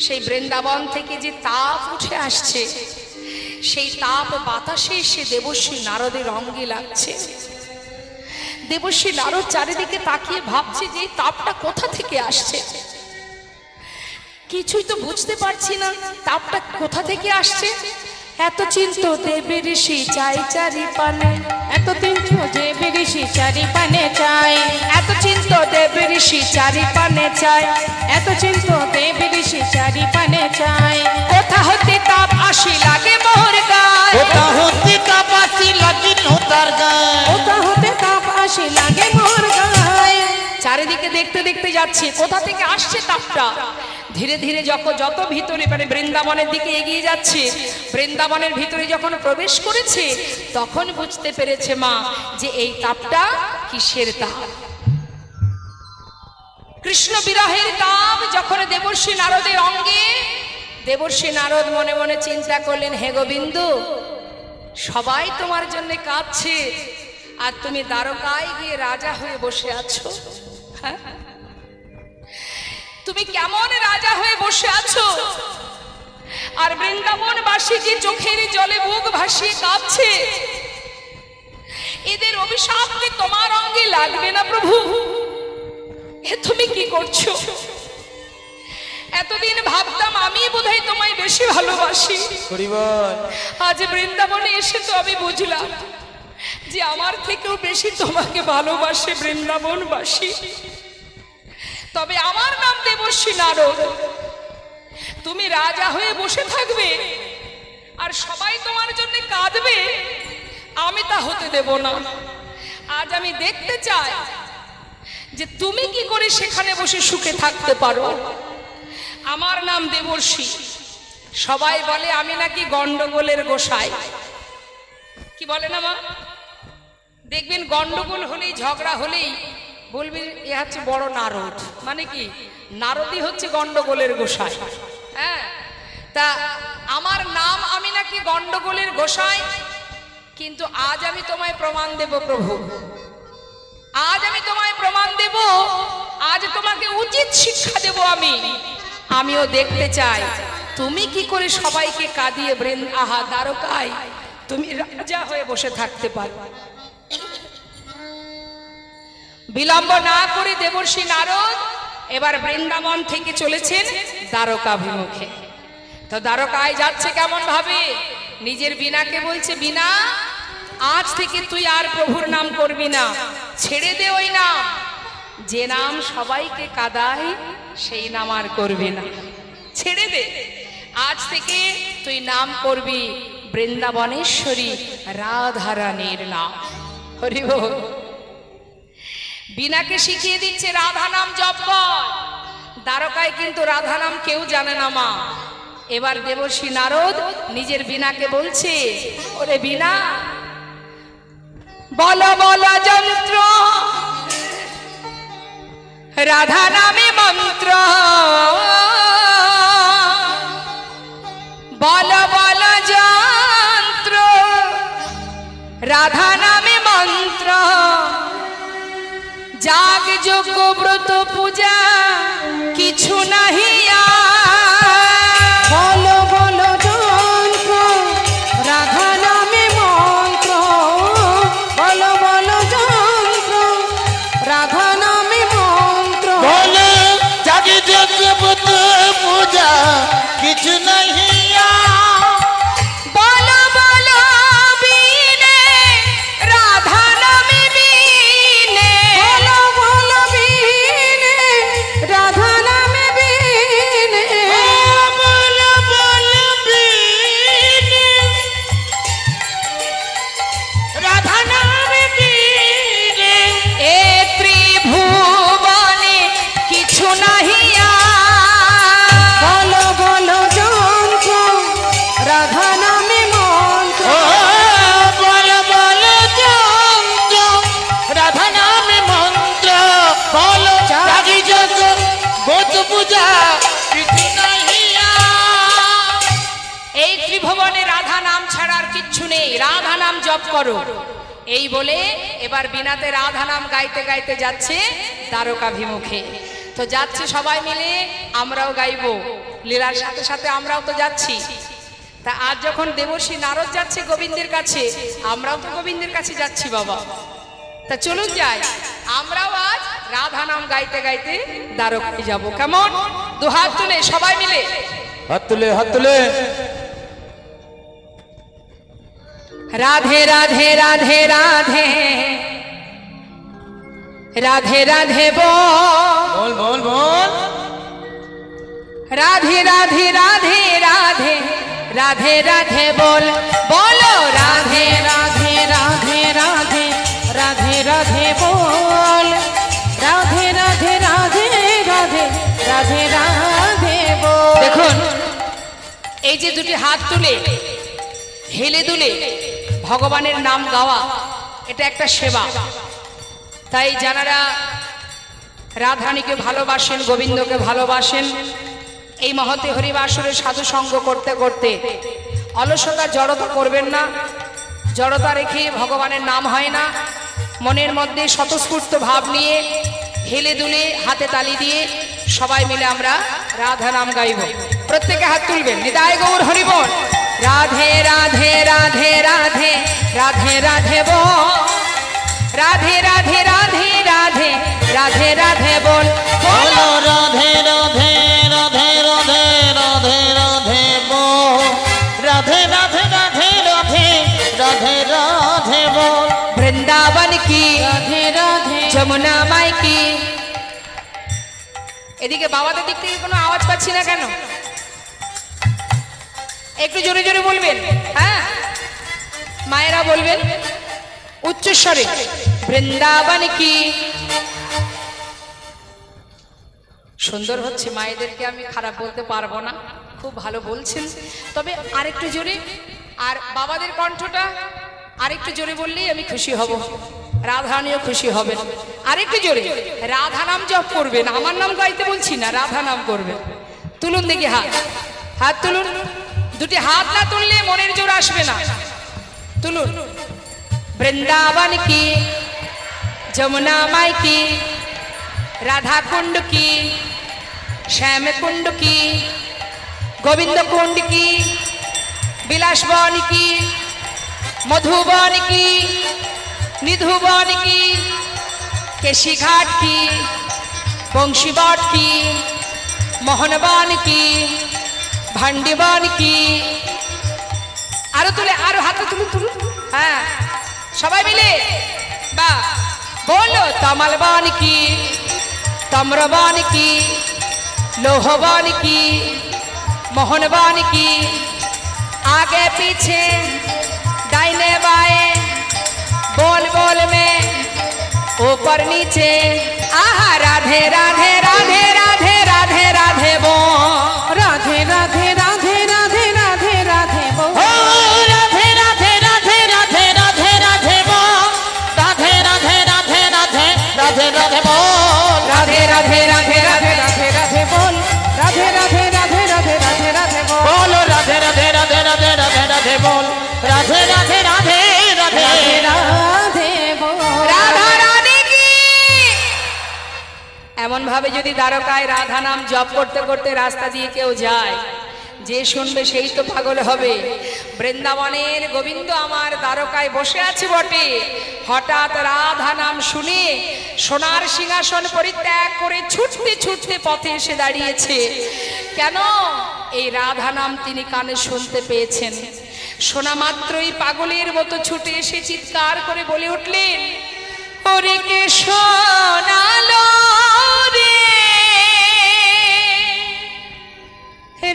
S1: সেই বৃন্দাবন থেকে যে তাপ উঠে আসছে, সেই তাপ বাতাসে এসে দেবশ্রী নারদের অঙ্গে লাগছে। দেবশ্রী নারদ চারিদিকে তাকিয়ে ভাবছে যে এই তাপটা কোথা থেকে আসছে। কিছুই তো বুঝতে পারছি না তাপটা কোথা থেকে আসছে। এত চিন্ত দেবী ঋষি চাই চারি পানে,
S3: এত চিন্ত দেব ঋষি চারি পানে চাই,
S1: এত চিন্ত দেবী ঋষি চারি পানে চাই,
S3: এত চিন্ত দেব ঋষি চারি পানে চাই,
S1: কোথা হতে তাপ আসি লাগে মোর গায়,
S2: ওটা হতে কাপাসি লাগিল তার গায়ে,
S3: কোথা হতে তাপ আসি লাগে মোর গায়ে।
S1: চারিদিকে দেখতে দেখতে যাচ্ছে কোথা থেকে আসছে তাপটা। ধীরে ধীরে যত ভিতরে মানে বৃন্দাবনের দিকে এগিয়ে যাচ্ছে, বৃন্দাবনের ভিতরে যখন প্রবেশ করেছে তখন বুঝতে পেরেছে মা যে এই তাপটা কিসের তাপ। কৃষ্ণ বিরহের তাপ যখন দেবর্ষী নারদের অঙ্গে, দেবর্ষী নারদ মনে মনে চিন্তা করলেন, হে গোবিন্দ, সবাই তোমার জন্য কাঁদছে আর তুমি দ্বারকায় গিয়ে রাজা হয়ে বসে আছো। হ্যাঁ, তুমি কেমন রাজা হয়ে বসে আছো, আর বৃন্দাবনবাসী যে চোখের জলে বুক ভাসিয়ে কাঁদছে, এদের অভিশাপ কি তোমার অঙ্গে লাগবে না প্রভু? এ তুমি কি করছো? এতদিন ভাবতাম আমি বোধহয় তোমায় বেশি ভালোবাসি, আজ বৃন্দাবনে এসে তো আমি বুঝলাম যে আমার থেকেও বেশি তোমাকে ভালোবাসে বৃন্দাবনবাসী। তবে আমার নাম দেবর্ষী নারদ, তুমি রাজা হয়ে বসে থাকবে আর সবাই তোমার জন্য কাঁদবে, আমি তা হতে দেব না। আজ আমি দেখতে চাই যে তুমি কি করে সেখানে বসে সুখে থাকতে পারো। আমার নাম দেবর্ষী, সবাই বলে আমি নাকি গন্ডগোলের গোসাই। কি বলে না মা? দেখবেন গন্ডগোল হলেই, ঝগড়া হলেই বলবি এ হচ্ছে বড় নারদ, মানে কি নারদই হচ্ছে গন্ডগোলের গোসাই। হ্যাঁ, তা আমার নাম আমি নাকি গন্ডগোলের গোসাই, কিন্তু আজ আমি তোমায় প্রমাণ দেব প্রভু, আজ আমি তোমায় প্রমাণ দেব, আজ তোমাকে উচিত শিক্ষা দেব। আমিও দেখতে চাই তুমি কি করে সবাইকে কাঁদিয়ে আহা দ্বারকায় তুমি রাজা হয়ে বসে থাকতে পারো। বিলম্ব না করে দেবর্ষি নারদ এবার বৃন্দাবন থেকে চলেছেন দ্বারকাভিমুখে। তো দ্বারকায় যাচ্ছে কেমন ভাবে, নিজের বীণাকে বলছে, বীণা আজ থেকে তুই আর প্রভুর নাম করবি না, ছেড়ে দে ওই নাম, যে নাম সবাইকে কাঁদায় সেই নাম আর করবি না, ছেড়ে দে। আজ থেকে তুই নাম করবি বৃন্দাবনেশ্বরী রাধারানীর নাম। হরি বল। বীণাকে শিখিয়ে দিচ্ছে রাধা নাম জপ কর। দ্বারকায় কিন্তু রাধা নাম কেউ জানে না মা। এবার দেবর্ষি নারদ নিজের বীণাকে বলছে, ওরে বীণা বল বল যন্ত্র রাধা নামে মন্ত্র, বল বল যন্ত্র রাধা নামে মন্ত্র, जाग जोग व्रत पूजा किछु नहीं
S3: बोलो बोलो যন্ত্র রাধা নামে মন্ত্র, बोलो बोलो যন্ত্র রাধা নামে মন্ত্র,
S2: बोले जागे जग बुत पूजा किछु नहीं
S1: बोलो बोलो बीने राधा नामे बीने,
S3: बोलो बोलो बीने রাধা নামে बीने,
S2: बोलो बोलो बीने राधा नाम बीने
S1: ए त्रिभुवने किछु नहीं
S3: बोलो बोलो যন্ত্র রাধা নামে মন্ত্র,
S2: बोल बोल जंत्र राधा नाम मंत्र, बोलो जागी जग बुत पूजा किछु नहीं
S1: এই ত্রিভুবনে রাধা নাম ছাড়া আর কিচ্ছু নেই, রাধা নাম জপ করো। এই বলে এবার বীণাতে রাধা নাম গাইতে গাইতে যাচ্ছে দ্বারকাভিমুখে। তো যাচ্ছে সবাই মিলে, আমরাও গাইবো, লীলার সাথে সাথে আমরাও তো যাচ্ছি। তা আজ যখন দেবর্ষি নারদ যাচ্ছে গোবিন্দের কাছে, আমরাও তো গোবিন্দের কাছে যাচ্ছি বাবা। তা চলুন যাই, আমরাও আজ রাধা নাম গাইতে গাইতে দ্বারকায় যাব। কেমন? দুহাত তুলে সবাই মিলে
S2: हाथ तुले
S1: राधे राधे राधे राधे राधे राधे बोल,
S2: बोल बोल
S1: राधे राधे राधे राधे राधे राधे बोल, बोलो राधे
S3: राधे राधे राधे राधे राधे बोल, राधे राधे राधे राधे राधे राधे बोल।
S1: দেখুন এই যে দুটি হাত তুলে হেলে দুলে ভগবানের নাম গাওয়া, এটা একটা সেবা। তাই যারা রাধারানীকে ভালোবাসেন, গোবিন্দকে ভালোবাসেন, এই মহতে হরিবাসরে সাধু সঙ্গ করতে করতে অলসতা জড়তা করবেন না। জড়তা রেখে ভগবানের নাম হয় না। মনের মধ্যে স্বতঃস্ফূর্ত ভাব নিয়ে হেলে দুলে হাতে তালি দিয়ে সবাই মিলে আমরা রাধা নাম গাইব। প্রত্যেকে হাত তুলবেন, নিতাই গৌর হরি বল। রাধে রাধে রাধে রাধে রাধে রাধে বল, রাধে রাধে রাধে রাধে রাধে রাধে বল,
S2: बोलो राधे राधे राधे राधे राधे राधे बोल, राधे राधे राधे राधे राधे राधे बोल,
S1: বৃন্দাবন কি
S3: राधे राधे
S1: যমুনা মাই কি। এদিকে বাবাদের দিক থেকে কোনো আওয়াজ পাচ্ছি না কেন? একটু জোরে জোরে বলবেন। হ্যাঁ, মায়েরা বলবেন উচ্চস্বরে, বৃন্দাবন কি। সুন্দর হচ্ছে, মায়েদেরকে আমি খারাপ বলতে পারবো না, খুব ভালো বলছেন। তবে আরেকটু জোরে, আর বাবাদের কণ্ঠটা আরেকটু জোরে বললেই আমি খুশি হব। রাধারানীও খুশি হবেন। আরেকটু জোরে রাধা নাম জপ করবেন, আমার নাম গাইতে বলছি না, রাধা নাম করবেন। তুলুন দেখি হাত, হাত তুলুন। দুটি হাত না তুললে মনের জোর আসবে না। তুলুন। বৃন্দাবন কি, যমুনা মাই কি, রাধা কুंड की, श्याम कुंड की, गोविंद कुंड की, विलास वन की, मधुबन की, निधुबन की, केशी घाट की, बंशीवाट की, मोहनबान की, भांडीबान की। आरो तुले, आरो हाथ तुलुन तुलुन। हाँ सबाई मिले बा बोलो। तमलबान की, तम्रबान की, लोहबान की, मोहनबान की, आगे पीछे दाहिने बाएं, बोल बोल में ऊपर नीचे। आहा राधे राधे राधे राधे राधे राधे बोल,
S3: राधे राधे राधे राधे राधे राधे बोल।
S2: ओ राधे राधे राधे राधे राधे राधे बोल, राधे राधे राधे राधे राधे राधे बोल,
S1: राधे राधे राधे राधे
S3: राधे राधे बोल, राधे राधे राधे राधे राधे राधे बोल।
S2: बोलो राधे राधे राधे राधे राधे राधे बोल, राधे राधे राधे राधे
S3: राधे राधे बोल।
S1: রাধা রানী কি। এমন ভাবে যদি দ্বারকায় রাধা নাম জপ করতে করতে রাস্তা দিয়ে কেউ যায়, যে শুনবে সেই তো পাগল হবে। বৃন্দাবনের গোবিন্দ আমার দ্বারকায় বসে আছে বটে, হঠাৎ রাধা নাম শুনে সোনার সিংহাসন পরিত্যাগ করে ছুটতে ছুটতে পথে এসে দাঁড়িয়েছে। কেন? এই রাধা নাম তিনি কানে শুনতে পেয়েছেন। শোনা মাত্রই পাগলের মতো ছুটে এসে চিৎকার করে বলে উঠলেন, ওরে কে শোনালো রে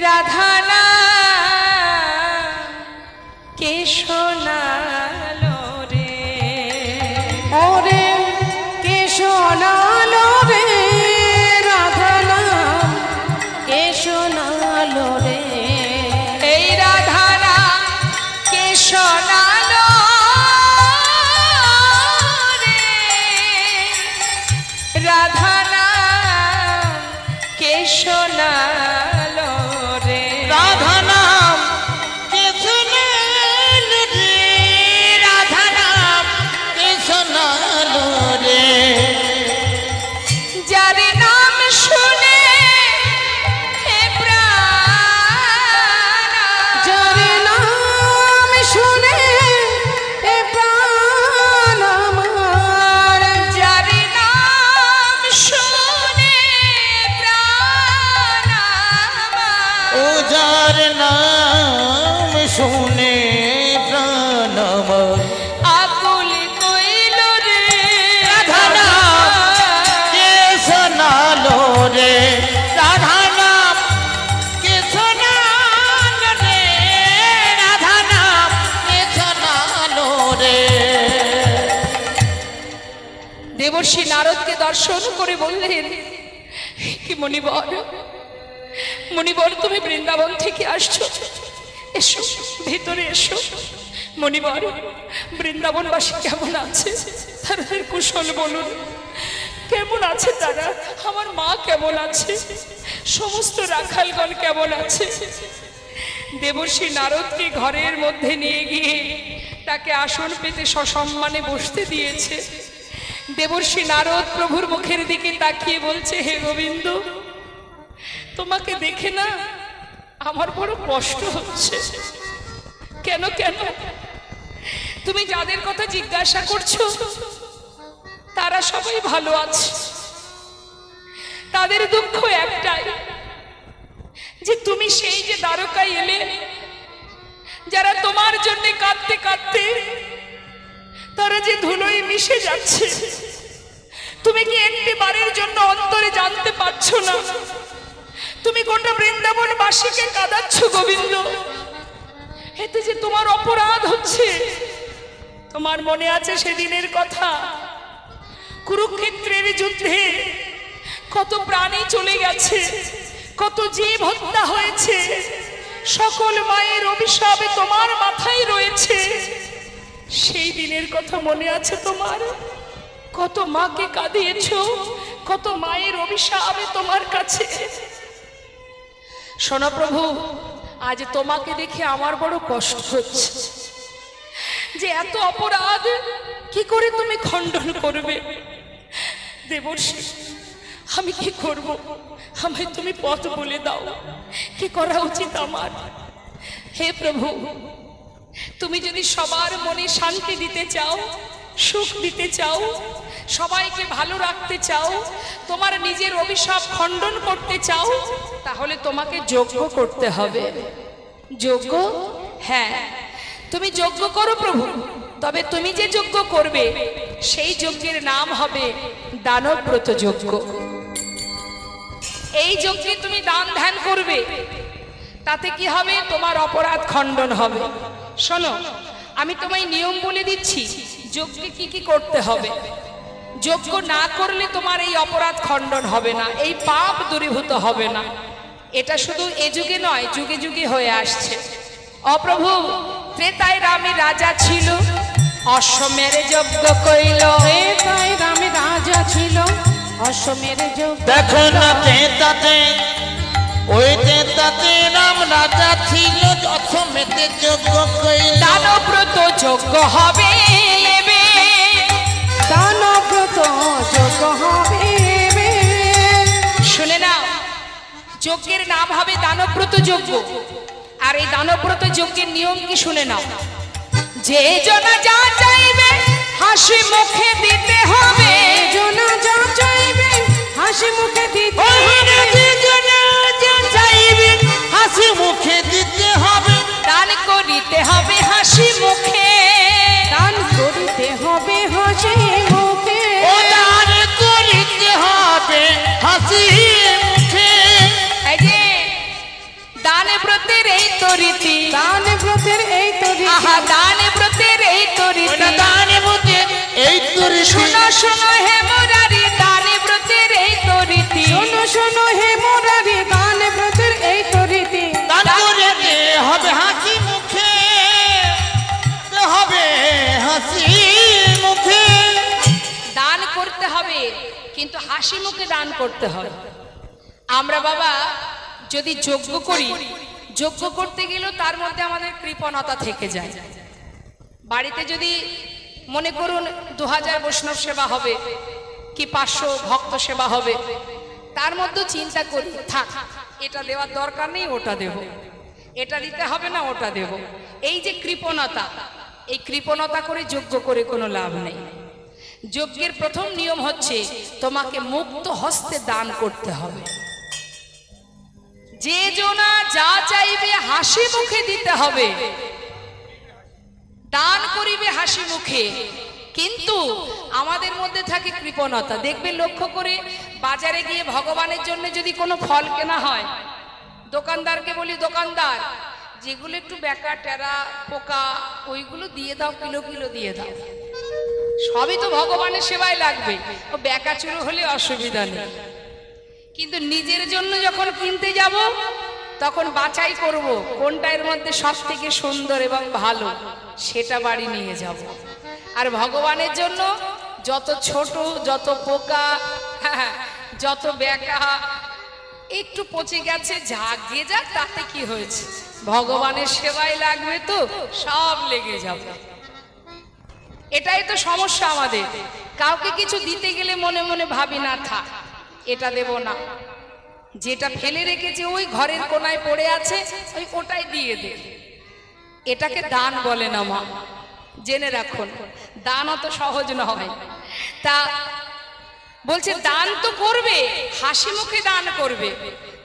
S1: রাধা নাম, কে শোনালো রে।
S3: ওরে কে শোনালো রে রাধা নাম, কে শোনালো রে।
S1: এই রাধা নাম কে শোনালো রে, রাধা নাম কে শোনালো রে।
S2: রাধা নাম কে শোনালো রে, রাধা নাম কে শোনালো রে।
S1: যার নাম শুনে হে প্রাণ,
S3: যার নাম শুনে এ প্রাণ আমার,
S1: যার নাম শুনে প্রাণ আমার,
S2: ও যার নাম শুনে প্রাণ আমার,
S1: আকুল কইল রে
S2: রাধা নাম কে শোনালো রে, রাধা নাম কে শোনালো রে, রাধা নাম কে শোনালো রে।
S1: দেবর্ষি নারদকে দর্শন করে বললেন, কি মণিবর, মণিবর তুমি বৃন্দাবন থেকে আসছো, এসো ভিতরে এসো। মণিবর বৃন্দাবনবাসী কেমন আছে, তাদের কুশল বলুন। কেমন আছে তারা, আমার মা কেমন আছে, সমস্ত রাখালগণ কেমন আছে। দেবর্ষি নারদকে ঘরের মধ্যে নিয়ে গিয়ে তাকে আসন পেতে সসম্মানে বসতে দিয়েছে। দেবর্ষি নারদ প্রভুর মুখের দিকে তাকিয়ে বলছে, হে গোবিন্দ, তোমাকে দেখে না আমার বড় কষ্ট হচ্ছে। কেন কেন? তুমি যাদের কথা জিজ্ঞাসা করছো তারা সবাই ভালো আছে, তাদের দুঃখ একটাই যে তুমি সেই যে দ্বারকায় এলে, যারা তোমার জন্য কাঁদতে কাঁদতে তারা যে ধুলোয় মিশে যাচ্ছে, তুমি কি একটি বারের জন্য অন্তরে জানতে পারছো না? তুমি গোটা বৃন্দাবনবাসীকে কাঁদাচ্ছ গোবিন্দ, এতে যে তোমার অপরাধ হচ্ছে। তোমার মনে আছে সেদিনের কথা, কুরুক্ষেত্রের যুদ্ধে কত প্রাণী চলে গেছে, কত জীব হত্যা হয়েছে, সকল মায়ের অভিশাপে তোমার মাথায় রয়েছে। সেই দিনের কথা মনে আছে তোমার? কত মাকে কাঁদিয়েছো, কত মায়ের অভিশাপ তোমার কাছে। শোনো প্রভু, আজ তোমাকে দেখে আমার বড় কষ্ট হচ্ছে যে এত অপরাধ কি করে তুমি খণ্ডন করবে। দেবর্ষি, আমি কি করব? আমায় তুমি পথ বলে দাও, কি করা উচিত আমার। হে প্রভু, তুমি যদি সবার মনে শান্তি দিতে চাও, সুখ দিতে চাও, সবাইকে ভালো রাখতে চাও, তোমার নিজের অভিশাপ খণ্ডন করতে চাও, তাহলে তোমাকে যজ্ঞ করতে হবে। যজ্ঞ? হ্যাঁ, তুমি যজ্ঞ করো প্রভু। তবে তুমি যে যজ্ঞ করবে সেই যজ্ঞের নাম হবে দানব্রত যজ্ঞ। এই যজ্ঞে তুমি দান ধ্যান করবে, তাতে কি হবে? তোমার অপরাধ খণ্ডন হবে। শোনো, আমি তোমায় নিয়ম বলে দিচ্ছি যজ্ঞে কি কি করতে হবে। যজ্ঞ না করলে তোমার এই অপরাধ খণ্ডন হবে না, এই পাপ দূরীভূত হবে না। এটা শুধু এ যুগে নয়, যুগে যুগে হয়ে আসছে। অপ্রভু, ত্রেতায় রামে রাজা ছিল, অশ্বমের যজ্ঞ কইল।
S3: ত্রেতায় রামে রাজা ছিল, অশ্বমের যজ্ঞ।
S2: দেখো না ত্রেতাতে, ওই ত্রেতাতে রাম রাজা ছিল, অশ্বমেতে যজ্ঞ কইল।
S1: দানব্রত যজ্ঞ হবে এবে,
S3: দানব্রত যজ্ঞ হবে এবে।
S1: শুনে নাও, যজ্ঞের নাম হবে দানব্রত যজ্ঞ। আর এই দানব্রত যজ্ঞের নিয়ম কি শুনে নাও। যে জনা যা চাইবে হাসি মুখে দিতে হবে।
S3: জনা যা চাইবে হাসি মুখে দিতে হবে।
S2: যে জনা যা চাইবে হাসি মুখে দিতে হবে।
S1: দান করিতে হবে হাসি মুখে,
S3: দান করিতে হবে হাসি মুখে।
S2: ও দান করিতে হবে হাসি মুখে।
S1: এই যে দানে ব্রতের এই তো রীতি,
S3: দান ব্রতের এই তো রীতি।
S1: আহা, দানে ব্রতের এই তো রীতি।
S2: দানে ব্রতের এই তো রীতি।
S1: শোনো শোনো হে মুরারি, দানে ব্রতের এই তো রীতি।
S3: শোনো শোনো হে মুরারি, দান ব্রতের এই তো রীতি।
S2: দান করিতে হবে হাসি মুখে, হবে হাসি মুখে।
S1: দান করতে হবে, কিন্তু হাসি মুখে দান করতে হবে। আমরা বাবা যদি যজ্ঞ করি, যজ্ঞ করতে গেলেও তার মধ্যে আমাদের কৃপণতা থেকে যায়। বাড়িতে যদি মনে করুন 2000 বৈষ্ণব সেবা হবে কি 500 ভক্ত সেবা হবে, তার মধ্যে চিন্তা করি থাক, এটা দেওয়ার দরকার নেই, ওটা দেব, এটা দিতে হবে না, ওটা দেব। এই যে কৃপণতা, এই কৃপণতা করে যজ্ঞ করে কোনো লাভ নেই। যজ্ঞের প্রথম নিয়ম হচ্ছে তোমাকে মুক্ত হস্তে দান করতে হবে। যে জনা যা চাইবে হাসি মুখে দিতে হবে, দান করিবে হাসি মুখে। কিন্তু আমাদের মধ্যে থাকে কৃপণতা। দেখবে লক্ষ্য করে, বাজারে গিয়ে ভগবানের জন্য যদি কোনো ফল কেনা হয়, দোকানদারকে বলি, দোকানদার যেগুলো একটু বেকা টেরা পোকা ওইগুলো দিয়ে দাও, কিলো কিলো দিয়ে দাও। সবই তো ভগবানের সেবায় লাগবে, ও বেকা চুরো হলে অসুবিধা নেই। কিন্তু নিজের জন্য যখন কিনতে যাব, তখন বাছাই করব কোনটা এর মধ্যে সব থেকে সুন্দর এবং ভালো, সেটা বাড়ি নিয়ে যাব। আর ভগবানের জন্য যত ছোট, যত পোকা, যত বেকা, একটু পচে গেছে, ঝাঁকিয়ে যাক, তাতে কি হয়েছে, ভগবানের সেবায় লাগবে তো সব লেগে যাবে। এটাই তো সমস্যা আমাদের। কাউকে কিছু দিতে গেলে মনে মনে ভাবি না, থাক এটা দেব না, যেটা ফেলে রেখেছে ওই ঘরের কোনায় পড়ে আছে ওটাই দিয়ে দে। এটাকে দান বলে না মা, জেনে রাখুন। দান অত সহজ নয়। তা বলছে দান তো করবে, হাসি মুখে দান করবে।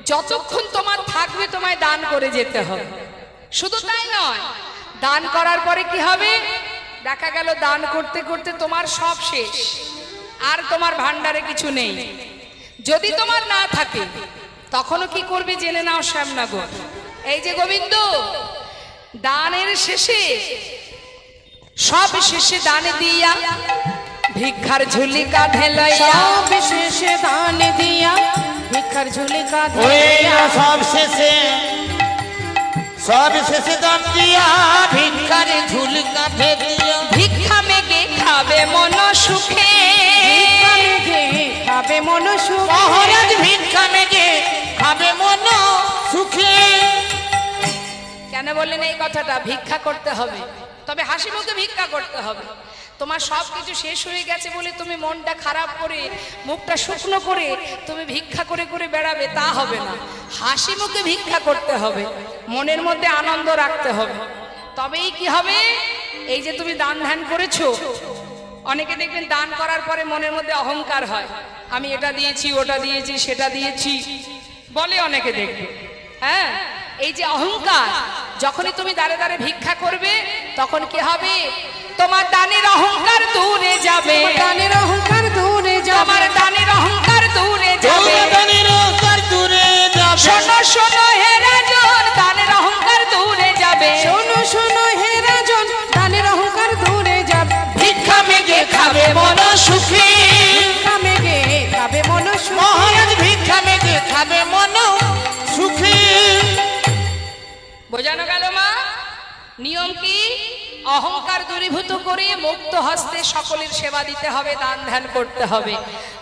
S1: যতক্ষণ তোমার থাকবে তোমায় দান করে যেতে হবে। শুধু তাই নয়, দান করার পরে কি হবে, দেখা গেল দান করতে করতে তোমার সব শেষ, আর তোমার ভান্ডারে কিছু নেই। যদি তোমার না থাকে তখনও কি করবে জেনে নাও শ্যামনগর। এই যে গোবিন্দ, দানের শেষে, সব শেষে দানে দিয়া ভিক্ষার ঝুলি কাঁধে লইয়া,
S3: সব শেষে দান দিয়া ভিক্ষার ঝুলি কাঁধে
S2: ওই
S3: লইয়া।
S2: সব শেষে, সব শেষে দান দিয়া ভিক্ষার ঝুলি কাঁধে দিয়া।
S1: ভিক্ষা মেগে খাবে মন সুখে,
S3: মন সুখে।
S2: মহারাজ ভিক্ষা মেগে খাবে মন সুখে।
S1: কেন বললেন এই কথাটা? ভিক্ষা করতে হবে, তবে হাসি মুখে ভিক্ষা করতে হবে। তোমার সব কিছু শেষ হয়ে গেছে বলে তুমি মনটা খারাপ করে, মুখটা শুকনো করে তুমি ভিক্ষা করে করে বেড়াবে, তা হবে না। হাসি মুখে ভিক্ষা করতে হবে, মনের মধ্যে আনন্দ রাখতে হবে, তবেই কি হবে? এই যে তুমি দান ধ্যান করেছো, অনেকে দেখবেন দান করার পরে মনের মধ্যে অহংকার হয়, আমি এটা দিয়েছি, ওটা দিয়েছি, সেটা দিয়েছি বলে অনেকে দেখবে। হ্যাঁ, এই যে অহংকার, যখনই তুমি দাঁড়ে দাঁড়ে ভিক্ষা করবে তখন কি হবে? তোমার দানের অহংকার দূরে যাবে,
S3: দানের অহংকার দূরে যাবে,
S1: তোমার দানের অহংকার দূরে যাবে।
S2: দানের অহংকার দূরে যাবে।
S1: শোনো শোনো হে রাজন, দানের অহংকার দূরে যাবে।
S3: শোনো শোনো হে রাজন, দানের অহংকার দূরে যাবে।
S2: ভিক্ষা মেগে খাবে মন সুখে।
S3: ভিক্ষা মেগে খাবে মন সুখে।
S2: মহারাজ ভিক্ষা মেগে খাবে মন সুখে।
S1: বোঝানো গেল মা? নিয়ম কি? অহংকার দূরীভূত করে মুক্ত হস্তে সকলের সেবা দিতে হবে, দান ধ্যান করতে হবে,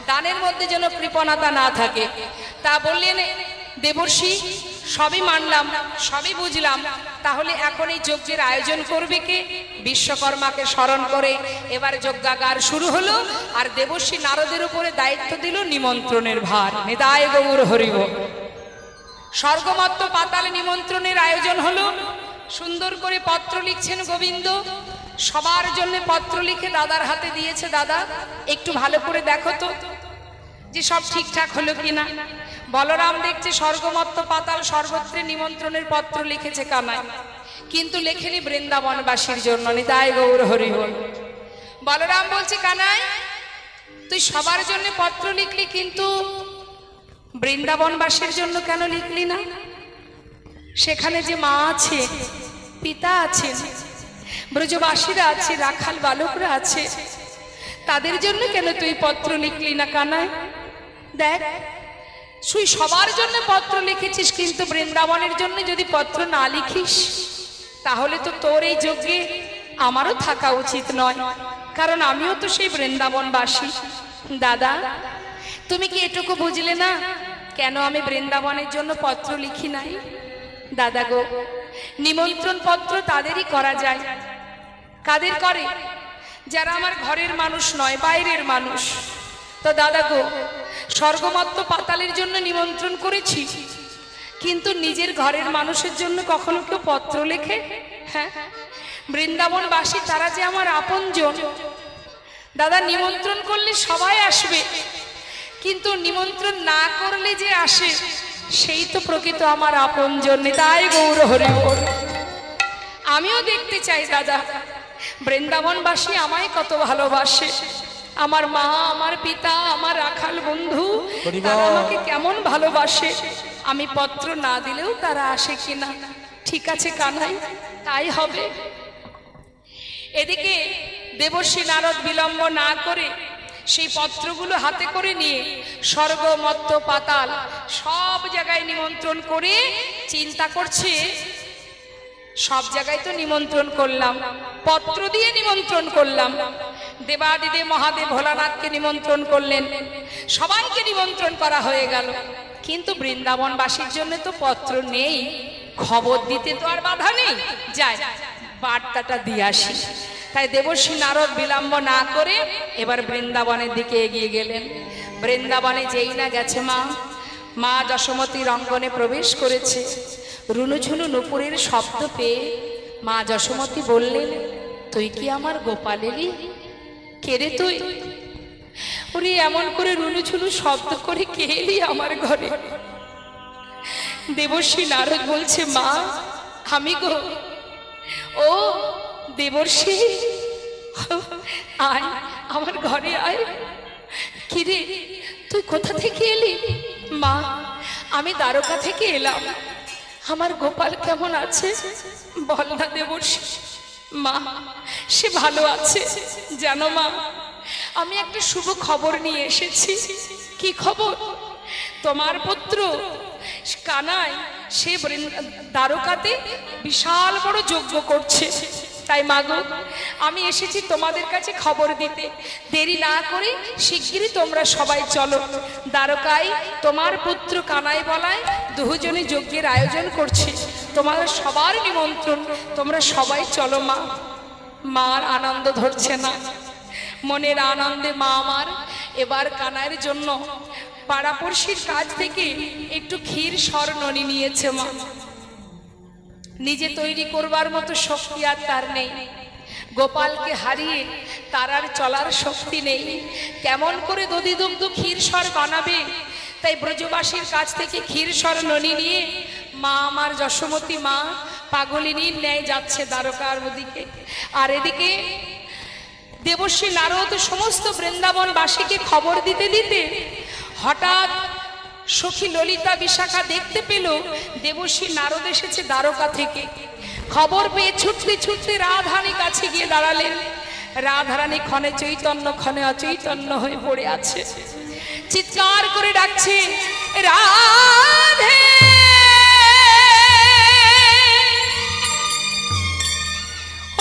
S1: দানের মধ্যে যেন কৃপণতা না থাকে। তা বললেন দেবর্ষি, সবই মানলাম, সবই বুঝলাম, তাহলে এখন এই যজ্ঞের আয়োজন করবে কে? বিশ্বকর্মাকে স্মরণ করে এবার যজ্ঞাগার শুরু হলো। আর দেবর্ষি নারদের উপরে দায়িত্ব দিল নিমন্ত্রণের ভার। নিতাই গৌর হরিব। স্বর্গমত্ত পাতালে নিমন্ত্রণের আয়োজন হলো। সুন্দর করে পত্র লিখছেন গোবিন্দ, সবার জন্য পত্র লিখে দাদার হাতে দিয়েছে। দাদা একটু ভালো করে দেখো তো যে সব ঠিকঠাক হলো কিনা। বলরাম দেখছে স্বর্গমত্ত পাতাল সর্বত্রে নিমন্ত্রণের পত্র লিখেছে কানাই, কিন্তু লেখেনি বৃন্দাবনবাসীর জন্য। নিতাই গৌর হরি বল। বলরাম বলছে কানাই, তুই সবার জন্য পত্র লিখলি, কিন্তু বৃন্দাবনবাসীর জন্য কেন লিখলি না? সেখানে যে মা আছে, পিতা আছে, ব্রজবাসীরা আছে, রাখাল বালকরা আছে, তাদের জন্য কেন তুই পত্র লিখলি না কানাই? দেখ, তুই সবার জন্য পত্র লিখেছিস, কিন্তু বৃন্দাবনের জন্য যদি পত্র না লিখিস তাহলে তো তোর এই যজ্ঞে আমারও থাকা উচিত নয়, কারণ আমিও তো সেই বৃন্দাবনবাসী। দাদা তুমি কি এটুকু বুঝলে না কেন আমি বৃন্দাবনের জন্য পত্র লিখি নাই? দাদা গো, নিমন্ত্রণ পত্র তাদেরই করা যায়। কাদের করে? যারা আমার ঘরের মানুষ নয়, বাইরের মানুষ। তো দাদা গো, স্বর্গমত্ত পাতালের জন্য নিমন্ত্রণ করেছি, কিন্তু নিজের ঘরের মানুষের জন্য কখনো কেউ পত্র লেখে? হ্যাঁ, বৃন্দাবনবাসী তারা যে আমার আপনজন। দাদা নিমন্ত্রণ করলে সবাই আসবে, কিন্তু নিমন্ত্রণ না করলে যে আসে সেই তো প্রকৃত আমার আপনজন। নিতাই গৌর হরি বল। আমিও দেখতে চাই দাদা বৃন্দাবনবাসী আমায় কত ভালোবাসে, আমার মা, আমার পিতা, আমার রাখাল বন্ধু, তারা আমাকে কেমন ভালোবাসে। আমি পত্র না দিলেও তারা আসে কিনা। ঠিক আছে কানাই, তাই হবে। এদিকে দেবর্ষি নারদ বিলম্ব না করে সেই পত্রগুলো হাতে করে নিয়ে স্বর্গ মত্ত পাতাল সব জায়গায় নিমন্ত্রণ করে চিন্তা করছে, সব জায়গায় তো নিমন্ত্রণ করলাম, পত্র দিয়ে নিমন্ত্রণ করলাম, দেবাদিদেব মহাদেব ভোলানাথকে নিমন্ত্রণ করলেন, সবাইকে নিমন্ত্রণ করা হয়ে গেল, কিন্তু বৃন্দাবনবাসীর জন্য তো পত্র নেই। খবর দিতে তো আর বাধা নেই, যায় বার্তাটা দিয়ে আসি। তাই দেবর্ষি নারদ বিলম্ব না করে এবার বৃন্দাবনের দিকে এগিয়ে গেলেন। বৃন্দাবনে যেই না গেছে মা যশোমতীর অঙ্গনে প্রবেশ করেছে। রুনুঝুনু নুপুরের শব্দ পেয়ে মা যশোমতী বললেন, তুই কি আমার গোপালেরই? কে রে তুই? ওরে এমন করে রুনুঝুনু শব্দ করে কে এলি আমার ঘরে? দেবর্ষি নারদ বলছে, মা আমি গো। ও দেবর্ষি, আয় আমার ঘরে আয়। কিরে তুই কোথা থেকে এলি? মা আমি দ্বারকা থেকে এলাম, আমার গোপাল কেমন আছে বল না দেবর্ষি। মা সে ভালো আছে জানো মা, আমি একটা শুভ খবর নিয়ে এসেছি। কি খবর? তোমার পুত্র কানাই সে দ্বারকাতে বিশাল বড় যজ্ঞ করছে, তাই মাগো আমি এসেছি তোমাদের কাছে খবর দিতে, দেরি না করে শিগগিরই তোমরা সবাই চলো। দ্বারকায় তোমার পুত্র কানাই বলায় দুজনে যজ্ঞের আয়োজন করছে, তোমাদের সবার নিমন্ত্রণ, তোমরা সবাই চলো। মা, মার আনন্দ ধরছে না, মনের আনন্দে মা আমার এবার কানাইয়ের জন্য পাড়াপড়শির কাছ থেকে একটু ক্ষীর স্বর্ণনি নিয়েছে। মা, নিজে তৈরি করবার মতো শক্তি আর তার নেই, গোপালকে হারিয়ে তার আর চলার শক্তি নেই, কেমন করে দধি দুগ্ধ ক্ষীর স্বর বানাবে? তাই ব্রজবাসীর কাছ থেকে ক্ষীর স্বর্ণনি নিয়ে মা আমার যশোমতী মা পাগলিনীর ন্যায় যাচ্ছে দ্বারকার দিকে। আর এদিকে দেবশ্রী নারদ সমস্ত বৃন্দাবনবাসীকে খবর দিতে দিতে হঠাৎ সখী ললিতা বিশাখা দেখতে পেল দেবশ্রী নারদ এসেছে দ্বারকা থেকে। খবর পেয়ে ছুটতে ছুটতে রাধারানীর কাছে গিয়ে দাঁড়ালেন। রাধারানী ক্ষণে চৈতন্য ক্ষণে অচৈতন্য হয়ে পড়ে আছে, চিৎকার করে ডাকছে রাধে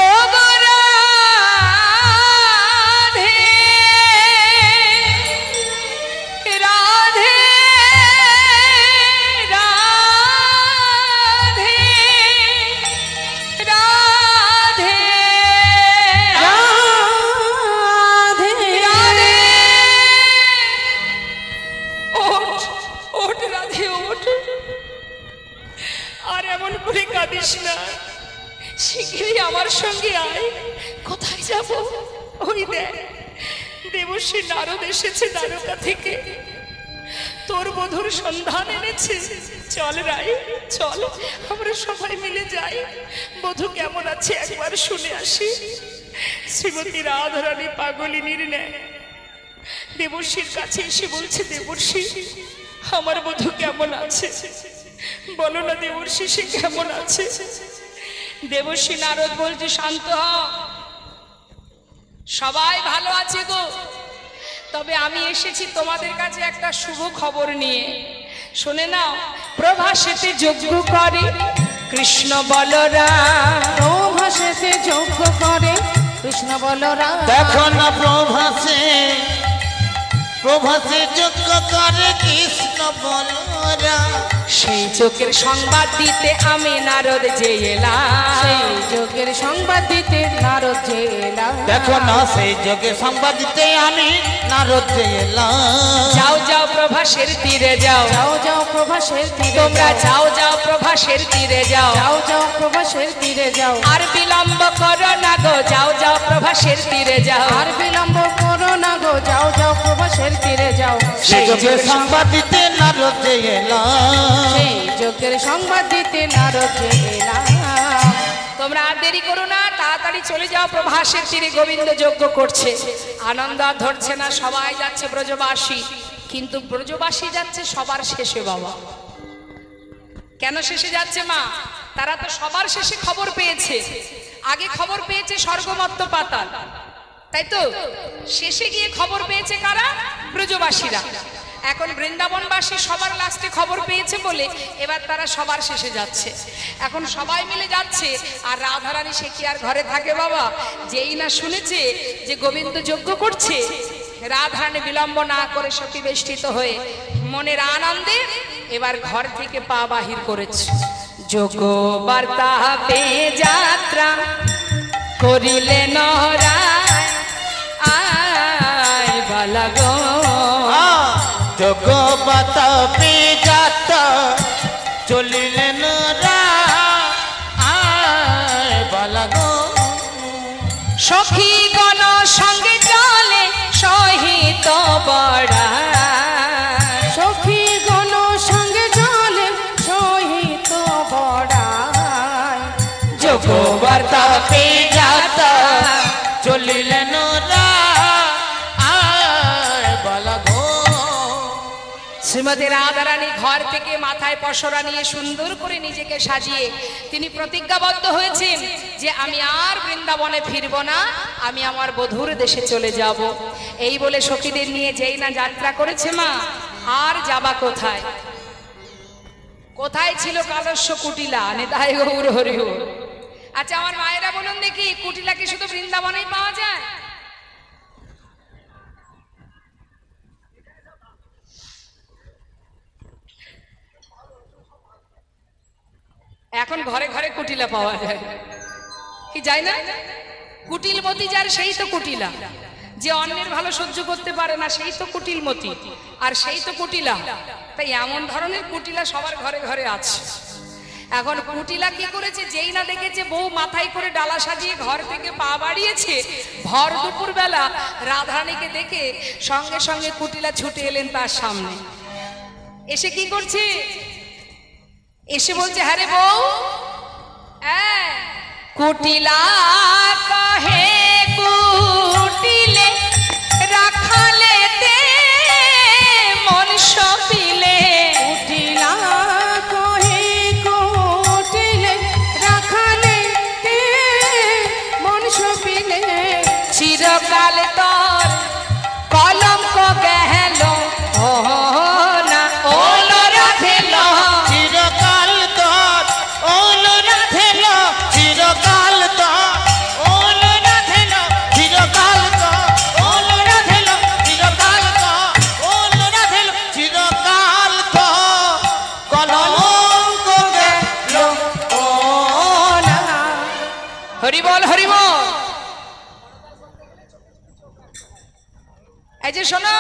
S1: ও গো রাধে, রাধে রাধে রাধে রাধে, ওঠ ওঠ রাধে ওঠ, আর এমন করে কাঁদিস না, শিগগিরই আমার সঙ্গে আয়। কোথায় যাব? ওই দেখ দেবশ্রী নারদ এসেছে দ্বারকা থেকে, তোর বধুর সন্ধান এনেছে। চল রাই চল, আমরা সবাই মিলে যাই, বধূ কেমন আছে একবার শুনে আসি। শ্রীমতী রাধারানী পাগলিনীর ন্যায় দেবশ্রীর কাছে এসে বলছে, দেবর্ষি আমার বধূ কেমন আছে? বলো না দেবর্ষি, সে কেমন আছে? দেবশ্রী নারদ বলছে, শান্ত হও, সবাই ভালো আছে গো, তবে আমি এসেছি তোমাদের কাছে একটা শুভ খবর নিয়ে। শুনে নাও, প্রভাসেতে যজ্ঞ করে কৃষ্ণ বলরাম,
S3: প্রভাসেতে যজ্ঞ করে কৃষ্ণ বলরাম।
S2: দেখো না প্রভাসে প্রভাসে যজ্ঞ করে কৃষ্ণ বলরাম,
S1: সেই যজ্ঞের সংবাদ দিতে আমি নারদ যে এলাম,
S3: সেই যজ্ঞের সংবাদ দিতে নারদ যে এলাম।
S2: দেখো না সেই যজ্ঞে সংবাদ দিতে আমি নারদ যে এলাম।
S1: যাও যাও প্রভাসের তীরে যাও,
S3: যাও যাও প্রভাসের তীরে
S1: তোমরা যাও যাও প্রভাসের তীরে যাও,
S3: যাও যাও প্রভাসের তীরে যাও।
S1: আর বিলম্ব করো না গো, যাও যাও প্রভাসের তীরে যাও,
S3: আর বিলম্ব করো না গো, যাও যাও প্রভাসের তীরে যাও।
S2: সেই যজ্ঞে সংবাদ দিতে নারদ যে এলাম,
S3: সেই যজ্ঞের সংবাদ দিতে নারদ যে এলাম।
S1: তোমরা আর দেরি করো না, তাড়াতাড়ি চলে যাও, প্রভাসের তীরে গোবিন্দ যজ্ঞ করছে। আনন্দ আর ধরছে না, সবাই যাচ্ছে ব্রজবাসী, কিন্তু ব্রজবাসী যাচ্ছে সবার শেষে। বাবা কেন শেষে যাচ্ছে মা? তারা তো সবার শেষে খবর পেয়েছে, আগে খবর পেয়েছে স্বর্গমত্ত পাতাল, তাই তো? শেষে গিয়ে খবর পেয়েছে কারা? ব্রজবাসীরা। এখন বৃন্দাবনবাসী সবার লাস্টে খবর পেয়েছে বলে এবার তারা সবার শেষে যাচ্ছে। এখন সবাই মিলে যাচ্ছে, আর রাধারানী সে কি আর ঘরে থাকে বাবা? যেই না শুনেছে যে গোবিন্দ যজ্ঞ করছে, রাধারানী বিলম্ব না করে সখী বেষ্টিত হয়ে মনের আনন্দে এবার ঘর থেকে পা বাহির করেছে। যোগ বার্তা পেয়ে যাত্রা করিলেন রায়, আয় বালা গো,
S2: যোগ বাতা পেজাত চলিলেন রায় বালা গো।
S1: সখী গণ সঙ্গে চলে সহিত বড়া,
S3: সখী গণ সঙ্গে চলে সহিত বড়াই।
S2: যোগ বার্তা পেজাত চলিলেন রায় বালা গো।
S1: শ্রীমতী রাধারানী ঘর থেকে মাথায় পসরা নিয়ে সুন্দর করে নিজেকে সাজিয়ে তিনি প্রতিজ্ঞাবদ্ধ হয়েছেন যে আমি আর বৃন্দাবনে ফিরব না, আমি আমার বধূর দেশে চলে যাব। এই বলে সখীদের নিয়ে যেই না যাত্রা করেছে মা, আর যাবা কোথায়? কোথায় ছিল কালস্য কুটিলা, নেতাই গৌর হরিহর। আচ্ছা আমার মায়েরা বলুন দেখি, কুটিলা কি শুধু বৃন্দাবনেই পাওয়া যায়? এখন ঘরে ঘরে কুটিলা পাওয়া যায়, কি যায় না? কুটিলমতি যার সেই তো কুটিলা, যে অন্যের ভালো সহ্য করতে পারে না সেই তো কুটিলমতি, আর সেই তো কুটিলা। তাই এমন ধরনের কুটিলা সবার ঘরে ঘরে আছে। এখন কুটিলা কি করেছে, যেই না দেখেছে বউ মাথায় করে ডালা সাজিয়ে ঘর থেকে পা বাড়িয়েছে, ভর দুপুর বেলা রাধারানীকে দেখে সঙ্গে সঙ্গে কুটিলা ছুটে এলেন তার সামনে। এসে কি করছে, এসে বলছে, হ্যাঁ রে বউ, কুটিলা কহে কুটিলে রাখালেতে মন সপিলে।
S3: কুটিলা কহে কুটিলে রাখালেতে মন সপিলে।
S1: চিরকাল তোর কলঙ্ক গেল ও না ওলো রাধেল।
S2: চিরকাল তোর ওলো রাধেল, চিরকাল তোর ওলো রাধেল, চিরকাল তোর ওলো রাধেল, চিরকাল তোর ওলো রাধেল, চিরকাল তোর কলঙ্ক গেল ও না।
S1: হরি বল হরি বল। এই যে শোনো,